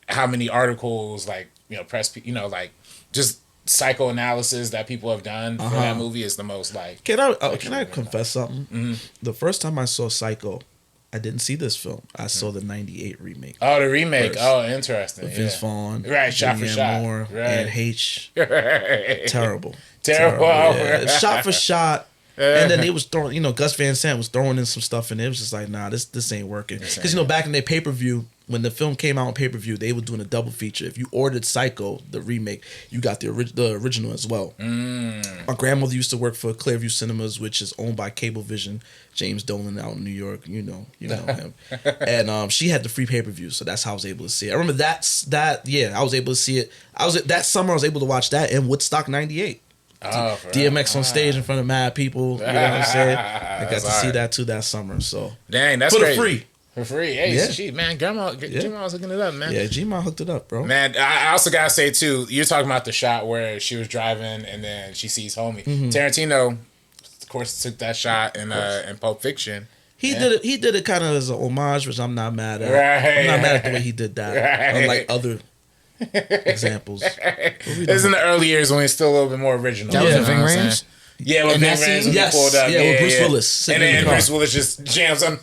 how many articles, like press, like just psychoanalysis that people have done for that movie is the most like. Can I confess something? The first time I saw Psycho, I didn't see this film. I saw the '98 remake. Oh, the remake. First. Oh, interesting. With Vince Vaughn, right? Shot for Julianne shot. Moore, Right. and H. Right. Terrible. Yeah. Shot for shot. And then they was throwing, Gus Van Sant was throwing in some stuff, and it was just like, nah, this ain't working. Because back in their pay-per-view, when the film came out on pay-per-view, they were doing a double feature. If you ordered Psycho, the remake, you got the original as well. My grandmother used to work for Clearview Cinemas, which is owned by Cablevision. James Dolan out in New York, you know him. And she had the free pay-per-view, so that's how I was able to see it. I remember I was able to see it. That summer I was able to watch that in Woodstock '98. Oh, DMX on stage in front of mad people. You know what I'm saying? I got to see that too that summer. So dang, that's for crazy. Free. For free. Hey, Yeah. shit, man, G-Ma was hooking it up, man. Yeah, G-Ma hooked it up, bro. Man, I also gotta say too, you're talking about the shot where she was driving and then she sees homie. Tarantino, of course, took that shot in Pulp Fiction. He did it kind of as an homage, which I'm not mad at. Right. I'm not mad at the way he did that. Right. Unlike other examples. It's in the early years when it's still a little bit more original. That was in Ving Rhames? Yeah, with Ving Rhames when he pulled up. with Bruce Willis. And then Bruce Willis just jams on.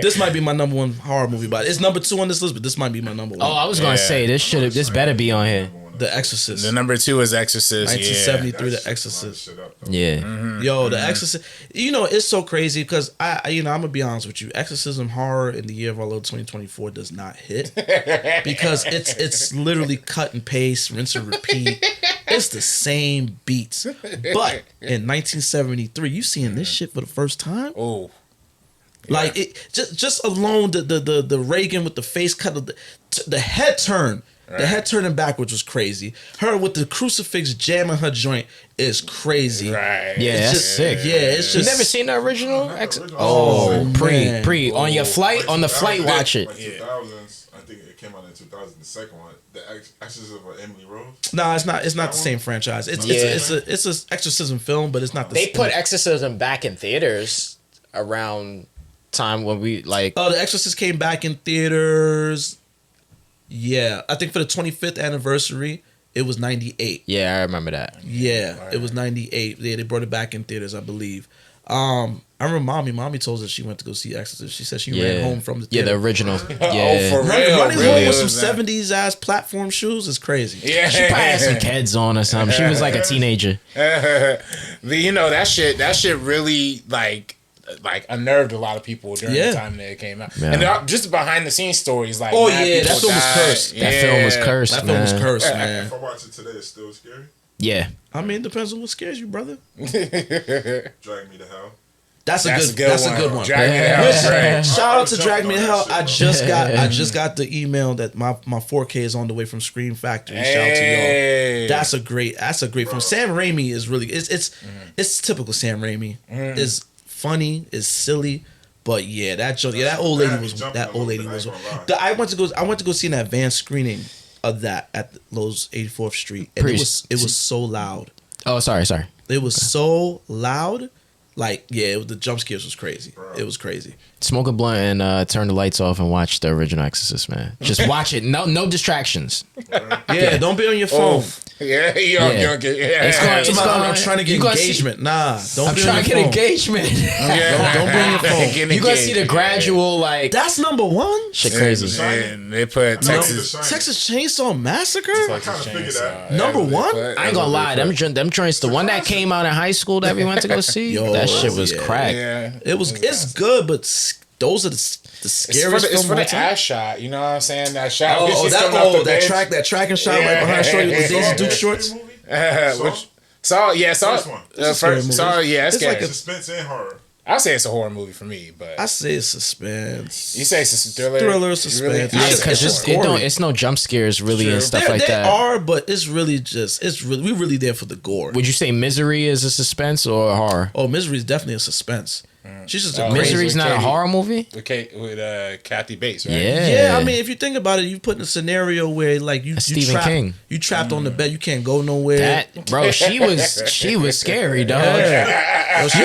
This might be my number one horror movie, but it's number 2 on this list, but this might be my number 1. Oh, I was gonna say this better be on here. The Exorcist. The number 2 is Exorcist. 1973, The Exorcist. Yeah. Yo, The Exorcist. It's so crazy because I'm gonna be honest with you. Exorcism horror in the year of our Lord 2024 does not hit because it's literally cut and paste, rinse and repeat. It's the same beats, but in 1973, you seeing this shit for the first time? Oh. Like it just alone the Reagan with the face cut, the head turn. Right. The head turning backwards was crazy. Her with the crucifix jamming her joint is crazy. Right. Yeah, it's that's just sick. Yeah, it's just. You never seen the original? Oh, Pree. On your flight, watch it. Like 2000s, I think it came out in 2000. The second one, the Exorcism of Emily Rose. No, it's not. It's not the same franchise. It's an exorcism film, but it's not the. They put Exorcism back in theaters around time when we like. Oh, The Exorcist came back in theaters. Yeah, I think for the 25th anniversary, it was 98. Yeah, I remember that. Yeah, it was 98. Yeah, they brought it back in theaters, I believe. I remember Mommy told us she went to go see Exorcist. She said she ran home from the theater. Yeah, the original. Oh, for real? Running home with some 70s ass platform shoes is crazy. Yeah. She probably had some kids on or something. She was like a teenager. That shit really like unnerved a lot of people during the time that it came out. Yeah. And just behind the scenes stories like that film was cursed. That film was cursed. That film was cursed, man. If I watch it today, it's still scary. Yeah. I mean, it depends on what scares you, brother. Drag Me to Hell. That's a good one. Drag Me to Hell. Right. Shout out to Drag Me to Hell. I just got the email that my 4K is on the way from Scream Factory. Shout out to y'all. That's a great film. Sam Raimi is really it's typical Sam Raimi. It's funny, it's silly, but that old lady was. I went to go see an advanced screening of that at Lowe's 84th Street, and it was so loud. Oh, sorry. It was so loud. Like, the jump scares was crazy. It was crazy. Smoke a blunt and turn the lights off and watch the original Exorcist, man. Just watch it. No distractions. Yeah, don't be on your phone. Yeah, you don't get. I'm trying to get engagement. Don't be on your phone. I'm trying to get engagement. Don't be on your phone. You gonna see the gradual That's number 1. Shit crazy. And they put Texas Chainsaw Massacre. number 1. I ain't gonna lie. Them joints. The one that came out in high school that we went to go see. That shit was crack. Yeah, it's good, but those are the scariest. It's for the ass shot. You know what I'm saying? That shot. That tracking shot right behind Shorty with the Daisy Duke shorts. It's scary. Like suspense and horror. I say it's a horror movie for me, but I say it's suspense. You say it's a thriller? Thriller, suspense. Yeah, because it's no jump scares really and stuff like that. There are, but it's really we're really there for the gore. Would you say Misery is a suspense or a horror? Oh, Misery is definitely a suspense. She's just Misery's not a horror movie? With Kathy Bates, right? Yeah, I mean, if you think about it, you put in a scenario where like you King. You trapped on the bed, you can't go nowhere. Bro, she was scary, dog. You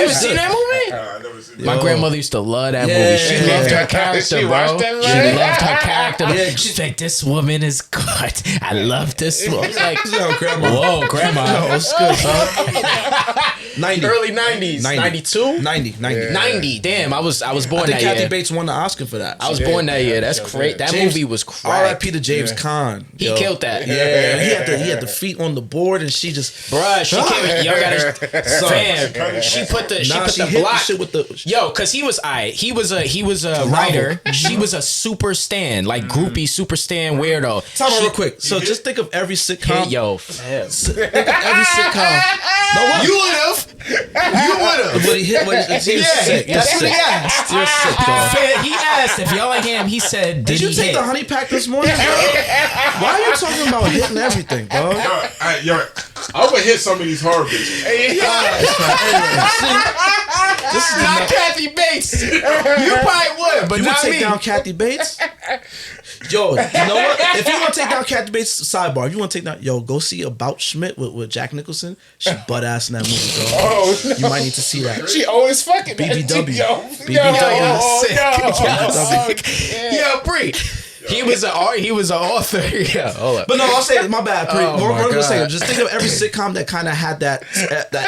ever seen that movie? I never seen My grandmother used to love that Yeah. movie. She loved her character, She bro. watched that movie? She loved her character. Yeah. She's like, this woman is good. I love this woman. I was like, Yo, grandma. whoa, grandma. Yo, it's good, huh? 90. Early 90s. 92? 90. 90. Damn, I was I born think that Kathy year. Bates won the Oscar for that. I was born that year. That's great. That movie was crack. R.I.P. to James Caan. He yo. killed that. Yeah, he had the feet on the board, and she just Bruh, she came. Y'all gotta. Fam, she put the hit block. the shit with the. Yo, cause he was he was a writer. She was a super stan, like groupie super stan weirdo. Tell me real quick. So just think of every sitcom. Yo, Think of every sitcom. No, what? you would have. But he was sick. You're That's what sick. he asked. You're sick, dog. He asked if y'all like him. He said, Did you take the honey pack this morning, bro? Why are you talking about hitting everything, dog? I would hit some of these hard bitches. This is Not Kathy Bates. You probably would, but You would not take me. down Kathy Bates? Yo, you know what? If you want to take down Kathy Bates, sidebar. If you want to take down, go see About Schmidt with Jack Nicholson. She butt ass in that movie, dog. Oh, no. You might need to see that. She always fucking BBW. Yo, BBW. Yo, Pree. He was an author. Yeah, hold up. But no, I'll say my bad. Oh, my One God. second. Just think of every sitcom that kind of had that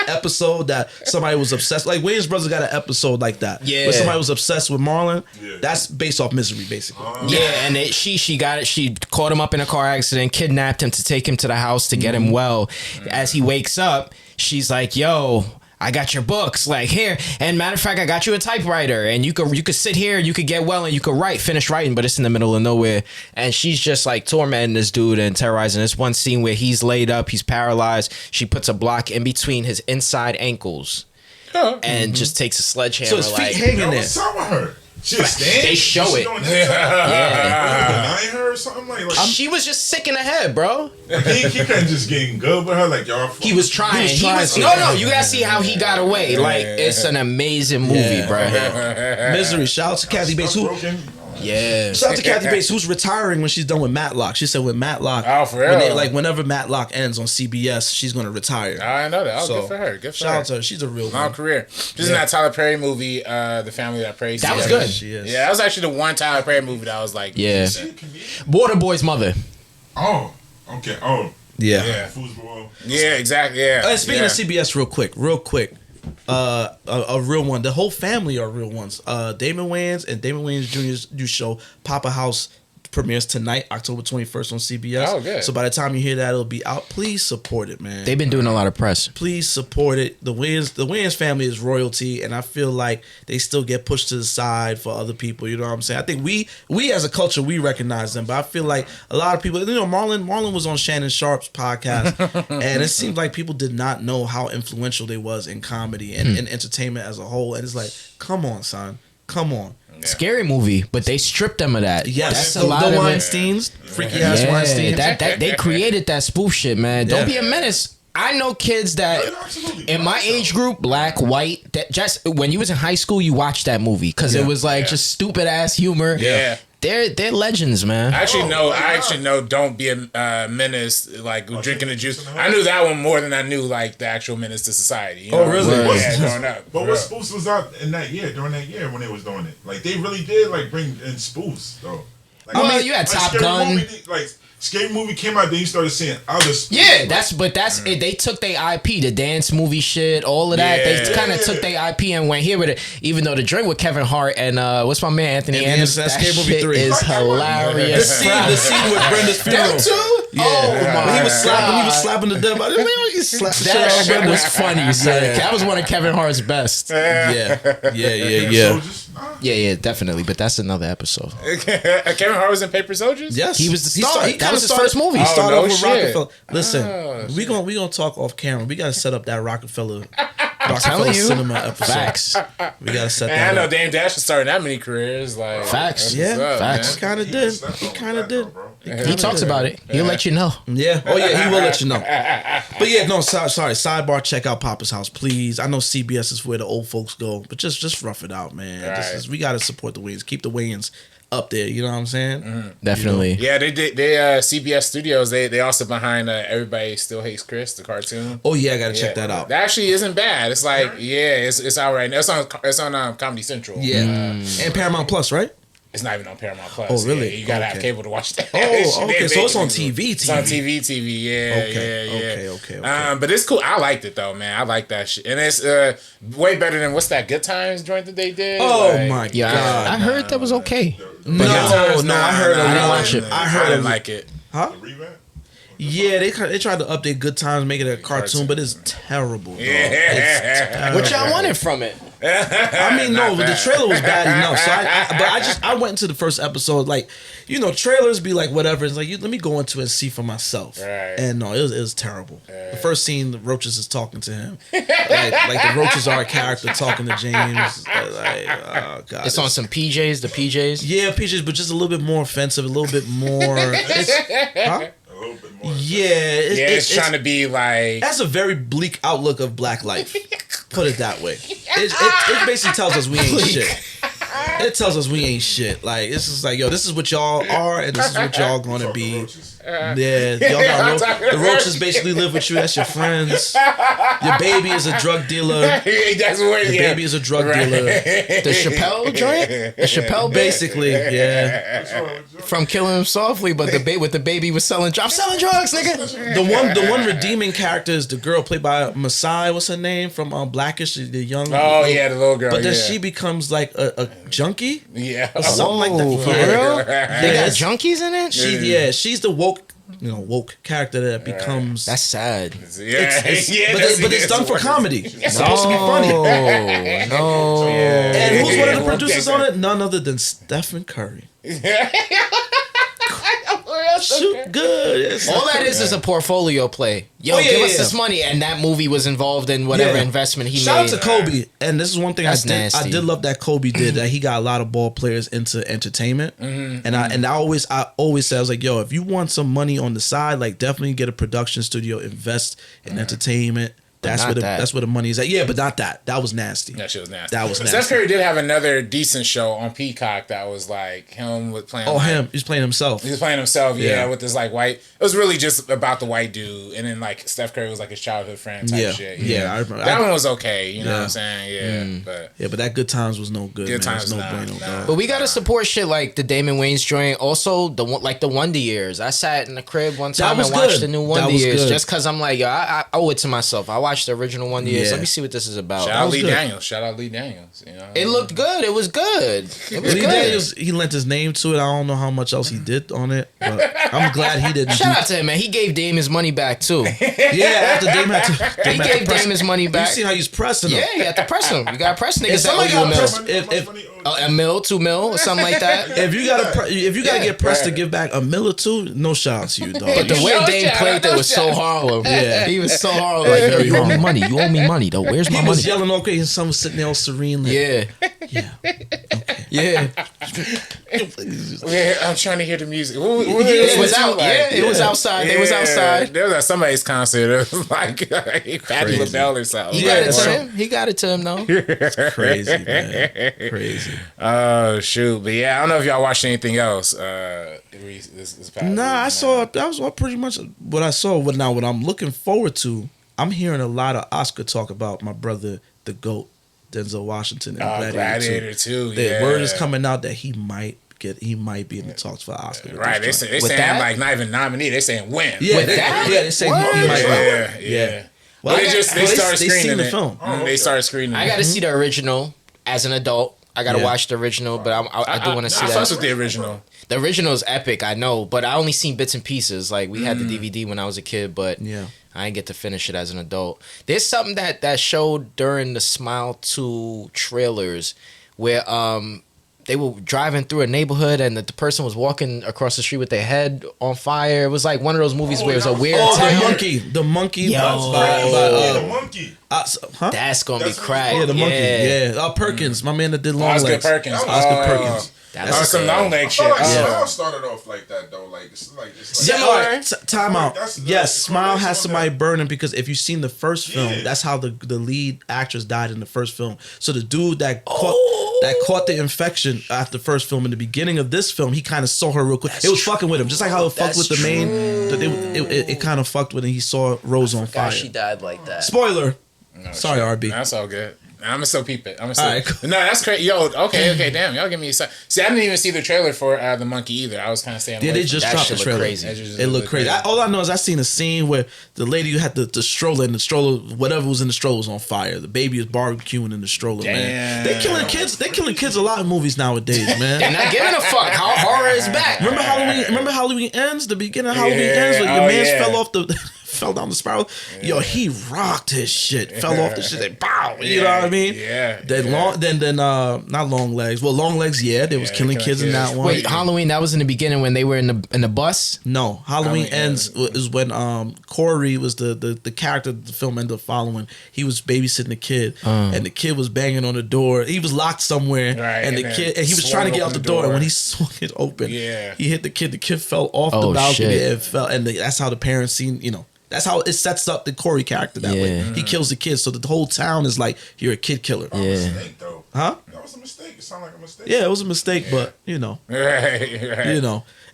episode that somebody was obsessed. Like Wayans Brothers got an episode like that. Yeah. Where somebody was obsessed with Marlon. Yeah. That's based off Misery, basically. Yeah, and she got it. She caught him up in a car accident, kidnapped him to take him to the house to get him well. As he wakes up, she's like, "Yo, I got your books, like here. And matter of fact, I got you a typewriter, and you could sit here, and you could get well, and you could finish writing, but it's in the middle of nowhere." And she's just like tormenting this dude and terrorizing. This one scene where he's laid up, he's paralyzed. She puts a block in between his inside ankles, and just takes a sledgehammer. So his feet like, hanging there. What's up with her? She a stand? They show it. Denying her or something like. She was just sick in the head, bro. He couldn't just get good with her like y'all. He was trying. No, you gotta see how he got away. Like, it's an amazing movie, bro. Misery. Shout out to Kathy Bates. Yeah. Shout out to Kathy Bates, who's retiring when she's done with Matlock. She said with Matlock, for real? whenever Matlock ends on CBS, she's gonna retire. I know that. Good for her. Good for shout her. out to her. She's a real long career. Just in that Tyler Perry movie, The Family That Prays. That was good. She is. Yeah, that was actually the one Tyler Perry movie that I was like, yeah. Waterboy's mother. Oh, okay. Oh, yeah. Foosball. Yeah, exactly. Yeah. Speaking of CBS, real quick. A real one. The whole family are real ones. Damon Wayans and Damon Wayans Jr.'s new show Papa House premieres tonight, October 21st on CBS. Oh, good. So by the time you hear that, it'll be out. Please support it, man. They've been doing a lot of press. Please support it. The Wayans family is royalty, and I feel like they still get pushed to the side for other people. You know what I'm saying? I think we as a culture, we recognize them, but I feel like a lot of people, Marlon was on Shannon Sharp's podcast, and it seems like people did not know how influential they was in comedy and in entertainment as a whole. And it's like, come on, son. Come on. Yeah. Scary movie, but they stripped them of that. Yes, that's a lot the of Weinsteins, freaky ass Weinsteins. That they created that spoof shit, man. Don't be a menace. I know kids that in my age group, black, white, that just when you was in high school, you watched that movie because it was like just stupid ass humor. Yeah. They're legends, man. I actually know Don't Be a Menace, like drinking the juice. I knew that one more than I knew like the actual Menace to Society. You know? Really? Yeah, growing up. But what spoofs was out in that year, during that year when they was doing it? Like they really did like bring in spoofs though. Like, you had Top Gun. Scary Movie came out, then you started seeing other spoofs. Yeah, that's it. They took their IP, the dance movie shit, all of that. They kind of took their IP and went here with it. Even though the drink with Kevin Hart and what's my man Anthony Anderson, that Scary Movie shit 3 is hilarious. The scene with Brenda's funeral. That too? Yeah. Oh my When he was slapping the dead body. That shit was funny, son. That was one of Kevin Hart's best. Yeah, definitely. But that's another episode. Kevin Hart was in Paper Soldiers? Yes. He was the star. That was his first movie. He started no off with shit. Rockefeller. Listen, we gonna talk off camera. We gotta set up that Rockefeller telling you. cinema episode. Facts. We gotta set And that I know up. Dame Dash was starting that many careers. Like Facts. Yeah, up, facts. man. He kind of did. He kind of did. He talks about it. He'll let you know. Yeah. Oh yeah, he will let you know. But yeah, no, sorry. Sidebar, check out Papa's House, please. I know CBS is where the old folks go, but just rough it out, man. We gotta support the Wayans. Keep the Wayans up there. You know what I'm saying? Definitely. You know? Yeah, they CBS Studios. They also behind Everybody Still Hates Chris, the cartoon. Oh yeah, I gotta check that out. That actually isn't bad. It's like it's all right. It's on Comedy Central. Yeah, and Paramount Plus, right? It's not even on Paramount Plus. Oh, really? Yeah, you gotta have cable to watch that. Oh, okay. So it's on TV. It's on TV. Yeah. Okay. But it's cool. I liked it though, man. I like that shit, and it's way better than what's that Good Times joint that they did. Oh my god! I heard that was okay. No, I heard I didn't watch it. I didn't like it. Huh? Yeah, they tried to update Good Times, make it a cartoon, but it's terrible. Yeah. It's terrible. What y'all wanted from it? I mean, no, but the trailer was bad enough. So I went into the first episode like, you know, trailers be like whatever. It's like let me go into it and see for myself. Right. And no, it was terrible. The first scene, the roaches is talking to him, like the roaches are a character talking to James. Like, oh god, it's on some PJs. The PJs. Yeah, PJs, but just a little bit more offensive, a little bit more. Huh? It's trying to be like. That's a very bleak outlook of black life. Put it that way. It basically tells us we ain't shit. It tells us we ain't shit. Like it's just like, yo, this is what y'all are, and this is what y'all gonna be. Yeah, y'all got the roaches basically live with you. That's your friends. Your baby is a drug dealer. That's what. The baby is a drug dealer. The Chappelle joint. The Chappelle basically, yeah. From Killing Him Softly, but with the baby was selling drugs. I'm selling drugs, nigga. The one redeeming character is the girl played by Masai. What's her name from Blackish? The young. Oh yeah, the little girl. But then she becomes like a junkie. Yeah, or something like that. For real? They got junkies in it. She's the woke character that becomes. That's sad. But it's done for comedy. It's supposed to be funny. No. And who's one of the producers on it? None other than Stephen Curry. Shoot good. All that is a portfolio play. Yo, give us this money, and that movie was involved in whatever investment he made. Shout out to Kobe, and this is one thing I did love that Kobe did, that he got a lot of ball players into entertainment. And I always say, I was like, yo, if you want some money on the side, like definitely get a production studio, invest in entertainment. That's where the money is at. Yeah, but not that. That was nasty. That shit was nasty. That was nasty. Steph Curry did have another decent show on Peacock that was like him with playing. Oh, him. He's playing himself. He was playing himself. Yeah, with this like white. It was really just about the white dude, and then like Steph Curry was like his childhood friend type shit. Yeah, I remember that one was okay. You know what I'm saying? Yeah, but that Good Times was no good. Good Times no bueno. But we gotta support shit like the Damon Wayans joint. Also, the Wonder Years. I sat in the crib one time and watched the new Wonder Years just because I'm like, yo, I owe it to myself. I watched the original Wonder Years. Let me see what this is about. Shout out Lee Daniels. You know, it looked good. It was good. Lee Daniels, he lent his name to it. I don't know how much else he did on it, but I'm glad he didn't. Shout out to him, man. He gave Dame his money back too. Yeah, after Dame had to. He gave Dame his money back. You see how he's pressing him? Yeah, you got to press him. You got to press niggas that owe you a mil. A mil, 2 mil, or something like that. If you gotta get pressed to give back a mil or two, no shout out to you, dog. But the way Dame played that was so Harlem. Yeah, he was so Harlem. Like, yo, you owe me money. You owe me money though. Where's my money? He was yelling okay, and someone sitting there all serene. Like, yeah. Yeah. I'm trying to hear the music. It was out. Yeah, it was outside. They was outside. There was at somebody's concert. It was like Patti LaBelle or something. He got it to him though. Crazy, man. Crazy. Oh shoot! But yeah, I don't know if y'all watched anything else. This I saw. That was pretty much what I saw. But now, what I'm looking forward to, I'm hearing a lot of Oscar talk about my brother, the GOAT, Denzel Washington, and Gladiator 2. The word is coming out that he might be in the talks for Oscar. Right? They saying like not even nominee. They saying win. Yeah, they say he might win. Yeah. Well, they started screening the film. They started screening. I got to see the original as an adult. I gotta watch the original, but I do want to see that. I fuss with the original. The original is epic, I know, but I only seen bits and pieces. Like we had the DVD when I was a kid, but I didn't get to finish it as an adult. There's something that showed during the Smile 2 trailers where they were driving through a neighborhood and the person was walking across the street with their head on fire. It was like one of those movies where it was a weird town. The monkey. The monkey. That's gonna be crack. Yeah, the monkey. Yeah, Perkins, my man that did Long Legs. Oscar Perkins. Oscar Perkins. That's some long leg shit. Smile started off like that though. Like Time out. Yes, Smile has somebody that. burning because if you've seen the first film, that's how the lead actress died in the first film. So the dude that caught the infection after the first film in the beginning of this film, he kind of saw her real quick. It was fucking with him, just like how it fucked with the main. It kind of fucked with him. He saw Rose on fire. She died like that. Spoiler. No, sorry, RB. That's all good. I'm gonna still peep it. Right, cool. No, that's crazy. Yo, okay, damn, y'all give me excited. See, I didn't even see the trailer for the monkey either. I was kind of saying, yeah, they just dropped the trailer. It looked crazy. All I know is I seen a scene where the lady who had the stroller, and the stroller, whatever was in the stroller, was on fire. The baby is barbecuing in the stroller. Damn. Man, they killing kids. They killing kids a lot in movies nowadays, man. They're not giving a fuck. How horror is back. Remember Halloween ends. The beginning of Halloween ends when your man fell off the. Fell down the spiral. Yo, he rocked his shit. Fell off the shit. They bow. You know what I mean? Yeah. Then not Long Legs. Well, Long Legs, yeah, they was killing kids in that one. Wait, Halloween, that was in the beginning when they were in the bus? No, Halloween ends is when Corey was the character the film ended up following. He was babysitting the kid, and the kid was banging on the door. He was locked somewhere, and he was trying to get out the door. And when he swung it open, he hit the kid. The kid fell off the balcony and fell. And that's how the parents seen. That's how it sets up the Corey character that way. He kills the kids, so the whole town is like, you're a kid killer. That was a mistake, though. Huh? That was a mistake. It sounded like a mistake. Yeah, it was a mistake, but Right.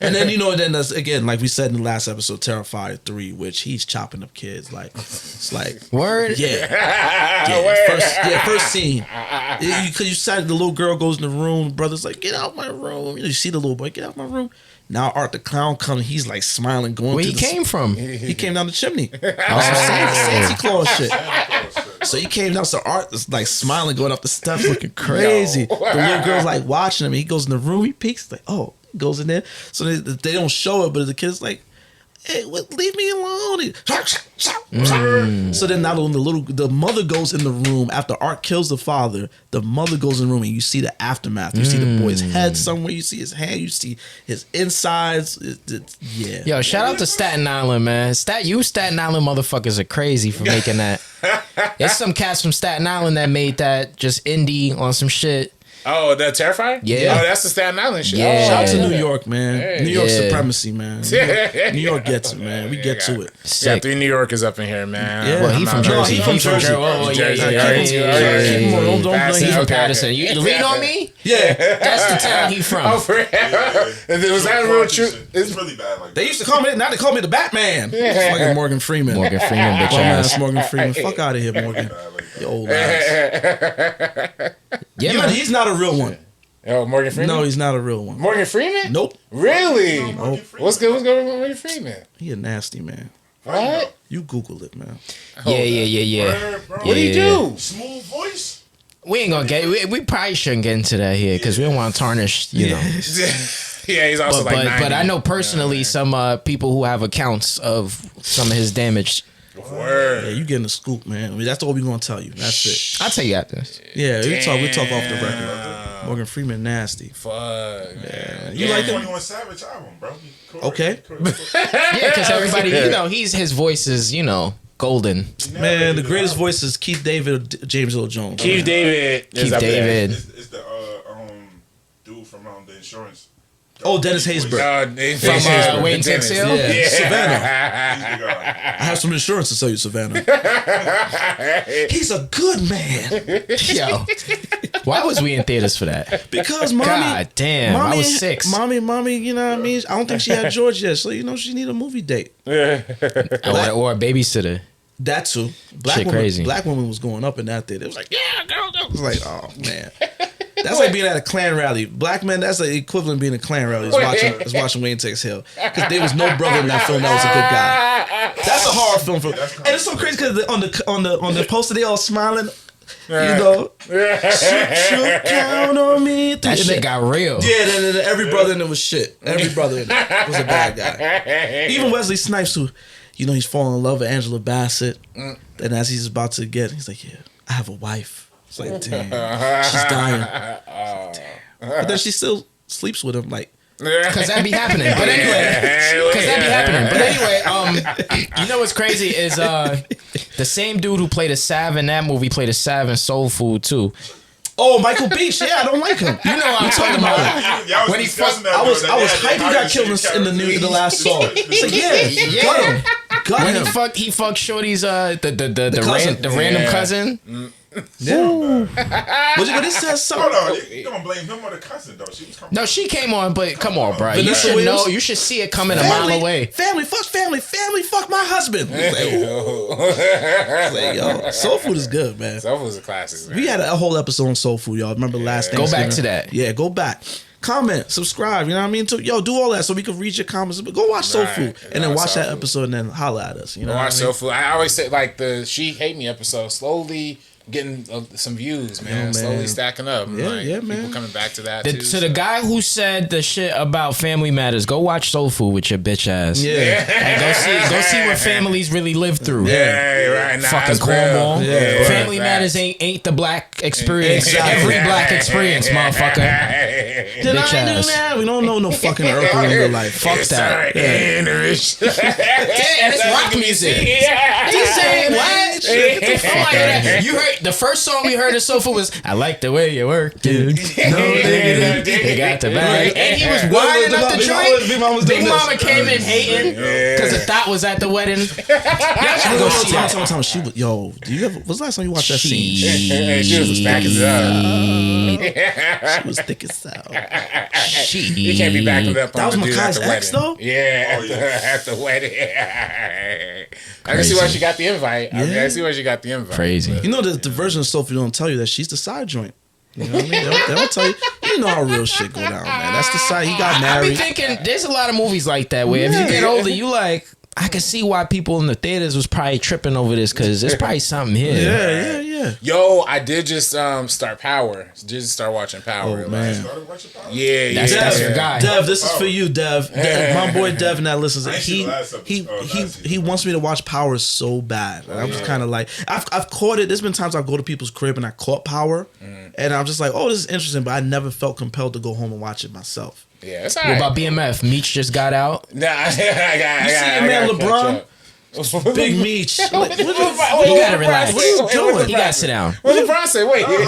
And then then that's again, like we said in the last episode, Terrifier 3, which he's chopping up kids. Like it's like word. First scene. Because you said the little girl goes in the room, brother's like, get out my room. You see the little boy, get out my room. Now Art the Clown comes, he's like smiling, going. Where he came from? He came down the chimney. Santa Claus shit. So he came down, so Art is like smiling, going up the steps, looking crazy. The little girl's like watching him. He goes in the room, he peeks, like, oh, goes in there. So they don't show it, but the kid's like, hey, leave me alone. So then now when the mother goes in the room after Art kills the father, the mother goes in the room and you see the aftermath. You see the boy's head somewhere, you see his hand, you see his insides. Yo, shout out to Staten Island, man. Staten Island motherfuckers are crazy for making that. There's some cats from Staten Island that made that just indie on some shit. Oh, the Terrifier? Yeah. Oh, that's the Staten Island shit. Yeah. Shout out to New York, man. Hey. New York supremacy, man. New York gets it, man. We get to it. Yeah, 3 New Yorkers up in here, man. Yeah. Well, he from Jersey. He from Jersey. Oh, yeah. He from Patterson. You lean on me? Yeah. That's the town he from. Oh, for real? Was that real true? It's really bad. Like They used to call me, now they call me the Batman. Fucking Morgan Freeman. Morgan Freeman, bitch ass. Morgan Freeman. Fuck out of here, Morgan. You old ass. Yeah, man. He's not a real one. Oh, Morgan Freeman? No, he's not a real one. Morgan Freeman? Nope. Really? Nope. What's good with Morgan Freeman? He a nasty man. What? You Google it, man. Yeah. What do you do? smooth voice. We ain't gonna get. We probably shouldn't get into that here because we don't want to tarnish. You know. Yeah, he's also but, like 90. But I know personally some people who have accounts of some of his damage. Word. Yeah, you getting the scoop, man. I mean, that's all we're gonna tell you. That's it. I'll tell you after this. Yeah, we talk off the record. Morgan Freeman nasty. Fuck. Yeah. You like that? 21 Savage album, bro. Okay. Yeah, because everybody, his voice is, golden. Man, the greatest voice is Keith David, James Earl Jones. Keith David. Keith David. It's the dude from the insurance. Oh, Dennis Haysbert. From Wayne Texel? Yeah. Savannah. I have some insurance to sell you, Savannah. He's a good man. Yo. Why was we in theaters for that? Because mommy. God damn, I was 6. Mommy, you know what I mean? I don't think she had George yet, so she need a movie date. Or a babysitter. That too. Black woman was going up in that theater. It was like, yeah, girl. It was like, oh man. That's like being at a Klan rally. Black men, that's the equivalent of being at a Klan rally. Is watching Wayne Takes Hill. Because there was no brother in that film that was a good guy. That's a horror film. And it's so crazy because on the poster they all smiling. Should count on me. That shit got real. Yeah, then every brother in it was shit. Every brother in it was a bad guy. Even Wesley Snipes, who, he's falling in love with Angela Bassett. And as he's about to he's like, yeah, I have a wife. It's like, damn, she's dying. But then she still sleeps with him, like. Because that be happening. But anyway, you know what's crazy is the same dude who played a Sav in that movie played a Sav in Soul Food too. Oh, Michael Beach. Yeah, I don't like him. You know what I'm talking about. When he fucked I was hyped he got killed in the last song. It's like, yeah. When he fucked Shorty's the random cousin. Yeah. But it says something. Hold on, you don't blame him or the cousin though. She was coming. No, she came on, but come on, bro. You Vanessa should Williams? know. You should see it coming a mile away. Family, fuck my husband. Like, yo, Soul Food is good, man. Soul Food is a classic, man. We had a whole episode on Soul Food, y'all. Remember last Go Thanksgiving? back to that. Yeah, go back. Comment, subscribe, you know what I mean? Yo, do all that so we can read your comments. Go watch Soul Food and then watch that episode and then holla at us. You know, watch Soul Food. I always say like the She Hate Me episode slowly getting some views, man. Slowly stacking up. Yeah, man. People coming back to that too. To the guy who said the shit about Family Matters, go watch Soul Food with your bitch ass. Yeah. And go see what families really live through. Yeah, right. Nah, fucking cornball. Yeah, Family Matters ain't the black experience. Every black experience, motherfucker. Did I do that? We don't know no fucking Urkel in real life. Fuck that. And it's rock music. He's saying what? You heard the first song we heard of Soul Food was "I Like the Way You Work, Dude." They got the bag, and he was winding up the joint. Big Mama came in hating because the thought was at the wedding. She was, yo, what's the last time you watched that scene? She was backing it up. She was thick as hell. You can't be backing it up. That was Makai's ex, though? Yeah, at the wedding. I can see why she got the invite. I can see why she got the invite. Crazy. You know the version of Sophie don't tell you that she's the side joint. You know what I mean? They don't tell you. You know how real shit go down, man. That's the side. He got married. I be thinking there's a lot of movies like that where if you get older, you like. I can see why people in the theaters was probably tripping over this because there's probably something here. Yeah. Yo, I did just start Power. Just start watching Power. Oh, man. Yeah. That's your guy. Dev, this is for you, Dev. My boy Dev that listens. He wants me to watch Power so bad. And I'm just kind of like, I've caught it. There's been times I go to people's crib and I caught Power, and I'm just like, oh, this is interesting, but I never felt compelled to go home and watch it myself. Yeah, it's all right. What about BMF? Meech just got out. Nah, I got man, LeBron. Big Meech. You gotta relax. What are you doing? You gotta sit down. What did LeBron say? Wait, he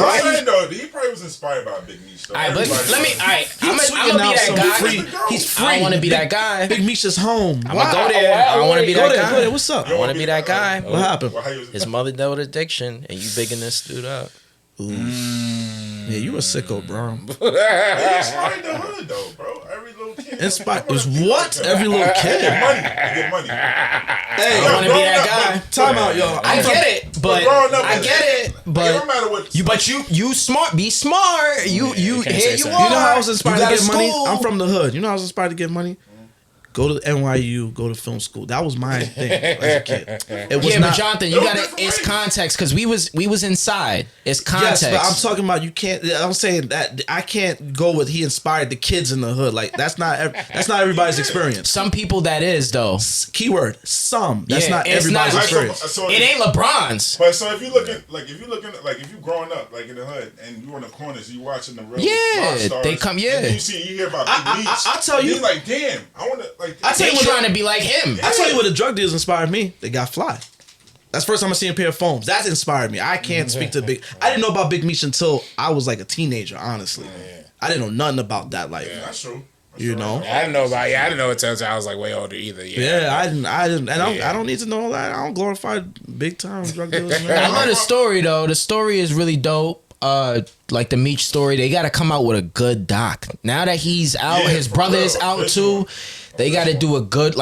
probably was inspired by Big Meech. All right, but let me. All right, I'm gonna be that guy. He's free. I don't want to be that guy. Big Meech is home. I'm gonna go there. I don't want to be that guy. Go there. What's up? I want to be that guy. What happened? His mother dealt with addiction, and you bigging this dude up. Yeah, you a sicko, bro. He inspired the hood, though, bro. Every little kid. Inspired was what? Every little kid. Get money. Hey, I want to be that guy. Time out, yo. I get it, but you smart. Be smart. You here you are. You know how I was inspired to get money? I'm from the hood. You know how I was inspired to get money? Go to NYU, go to film school. That was my thing as a kid. It was but Jonathan, you gotta. It's context because we was inside. It's context. Yes, but I'm talking about you can't. I'm saying that I can't go with he inspired the kids in the hood. Like that's not everybody's experience. Some people that is though. Keyword some. That's not everybody's experience. So it ain't LeBron's. But so if you growing up like in the hood and you on the corners, you watching the real rock stars, they come. Yeah, and you hear about Big Meech. I tell you, you're like, damn, I want to. I tell you, trying to be like him. I tell you what the drug dealers inspired me. They got fly. That's the first time I seen a pair of foams. That inspired me. I can't speak to Big. I didn't know about Big Meech until I was like a teenager. Honestly, I didn't know nothing about that life. Yeah, that's true. You know, I didn't know about. I didn't know it until I was like way older either. I didn't, and I don't need to know all that. I don't glorify big time drug dealers. Man. I love the story though. The story is really dope. Like the Meech story, they got to come out with a good doc. Now that he's out, his brother is out too. They got to do a good,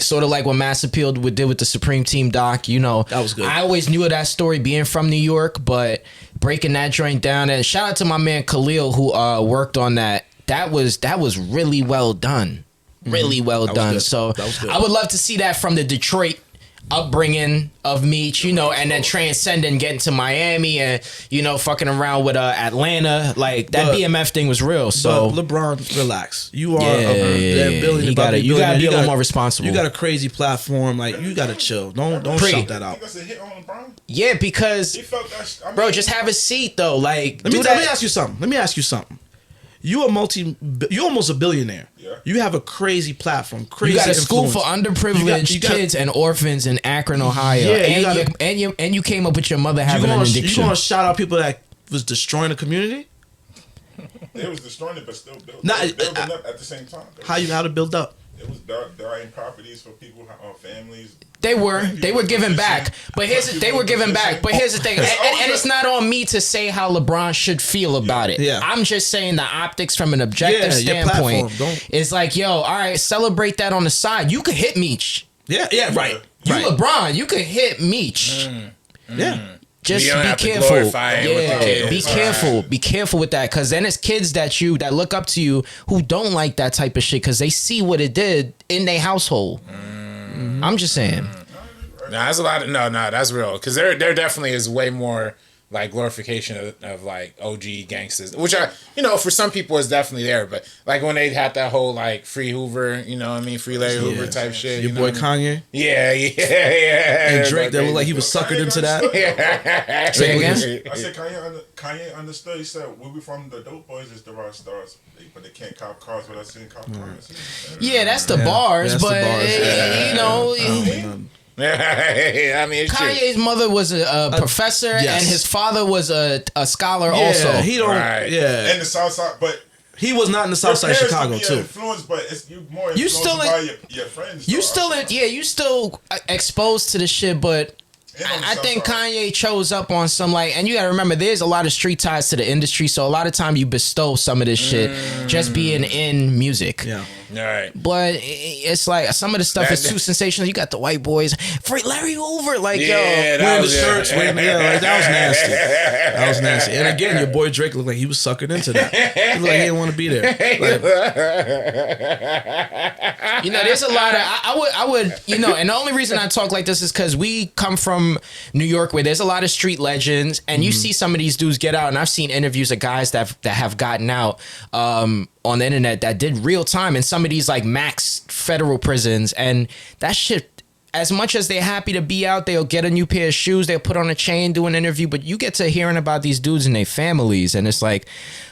sort of like what Mass Appeal did with the Supreme Team doc. You know, that was good. I always knew of that story being from New York, but breaking that joint down. And shout out to my man Khalil who worked on that. That was really well done, really well done. So I would love to see that from the Detroit upbringing of Meech, you know, and then transcending, getting to Miami and, you know, fucking around with Atlanta. Like that BMF thing was real. So LeBron, relax. You are you gotta be a little more responsible. You got a crazy platform. Like you gotta chill. Don't shout that out. Yeah, because bro, just have a seat though. Like let me ask you something. You almost a billionaire. Yeah. You have a crazy platform. Crazy. You got a influence. school for underprivileged kids and orphans in Akron, Ohio. Yeah, and you came up with your mother having an addiction. You gonna shout out people that was destroying the community? They was destroying it, but still building up at the same time. How to build up? It was dying properties for people, families. They were giving back, but here's the thing, and it's not on me to say how LeBron should feel about it. Yeah. I'm just saying the optics from an objective standpoint. It's like, yo, all right, celebrate that on the side. You could hit Meech. Yeah, right. You LeBron, you could hit Meech. Yeah. Just be careful. Be careful. Be careful with that, because then it's kids that look up to you who don't like that type of shit because they see what it did in their household. I'm just saying. That's a lot of that's real, because there definitely is way more like glorification of like OG gangsters, which are, for some people is definitely there, but like when they had that whole like free Hoover, free Larry Hoover type shit. Your boy Kanye. Yeah. And Drake, that looked like he was suckered into that. Yeah. Say again? I said Kanye understood. He said, "Where we from? The dope boys is the rock stars, but they can't cop cars without seeing cop cars." Yeah, that's the bars, but I mean, it's Kanye's mother was a professor, and his father was a scholar also. He don't. Right. Yeah, in the South Side, but he was not in the South Side of Chicago too. Influenced, but it's more influenced by your friends. You still exposed to the shit, but I think Kanye chose up on some and you gotta remember, there's a lot of street ties to the industry, so a lot of time you bestow some of this shit just being in music. Yeah. All right. But it's like some of the stuff is too sensational. You got the white boys, free Larry Hoover, wearing the shirts, that was nasty. That was nasty. And again, your boy Drake looked like he was suckered into that. He looked like he didn't want to be there. There's a lot of I would and the only reason I talk like this is because we come from New York, where there's a lot of street legends, and you see some of these dudes get out, and I've seen interviews of guys that have gotten out on the internet that did real time in some of these like max federal prisons, and that shit, as much as they're happy to be out, they'll get a new pair of shoes, they'll put on a chain, do an interview, but you get to hearing about these dudes and their families, and it's like,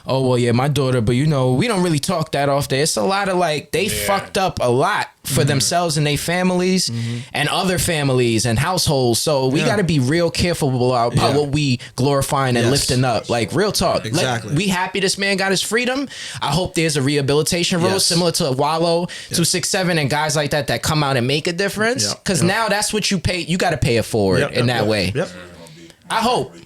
oh, well, yeah, my daughter, but we don't really talk that often. It's a lot of they fucked up a lot for themselves and their families and other families and households, so we got to be real careful about what we glorifying and lifting up. Like, real talk. Exactly. We happy this man got his freedom. I hope there's a rehabilitation road similar to Wallow, 267, and guys like that come out and make a difference, because now that's what you pay. You got to pay it forward in that way. I hope.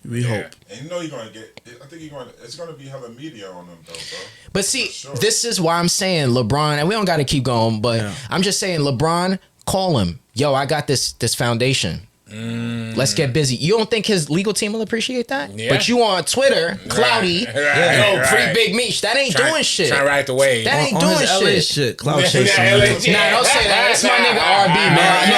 We hope. And you're going to get, I think it's going to be hella media on them, though, bro. But see, this is why I'm saying LeBron, and we don't got to keep going, but I'm just saying, LeBron, call him. Yo, I got this foundation. Let's get busy. You don't think his legal team will appreciate that? Yeah. But you on Twitter, cloudy, free Big Meech. That ain't doing shit. Trying to ride the wave. That ain't doing LA shit. Cloud chasing. Nah, don't say that. That's my nigga RB, man.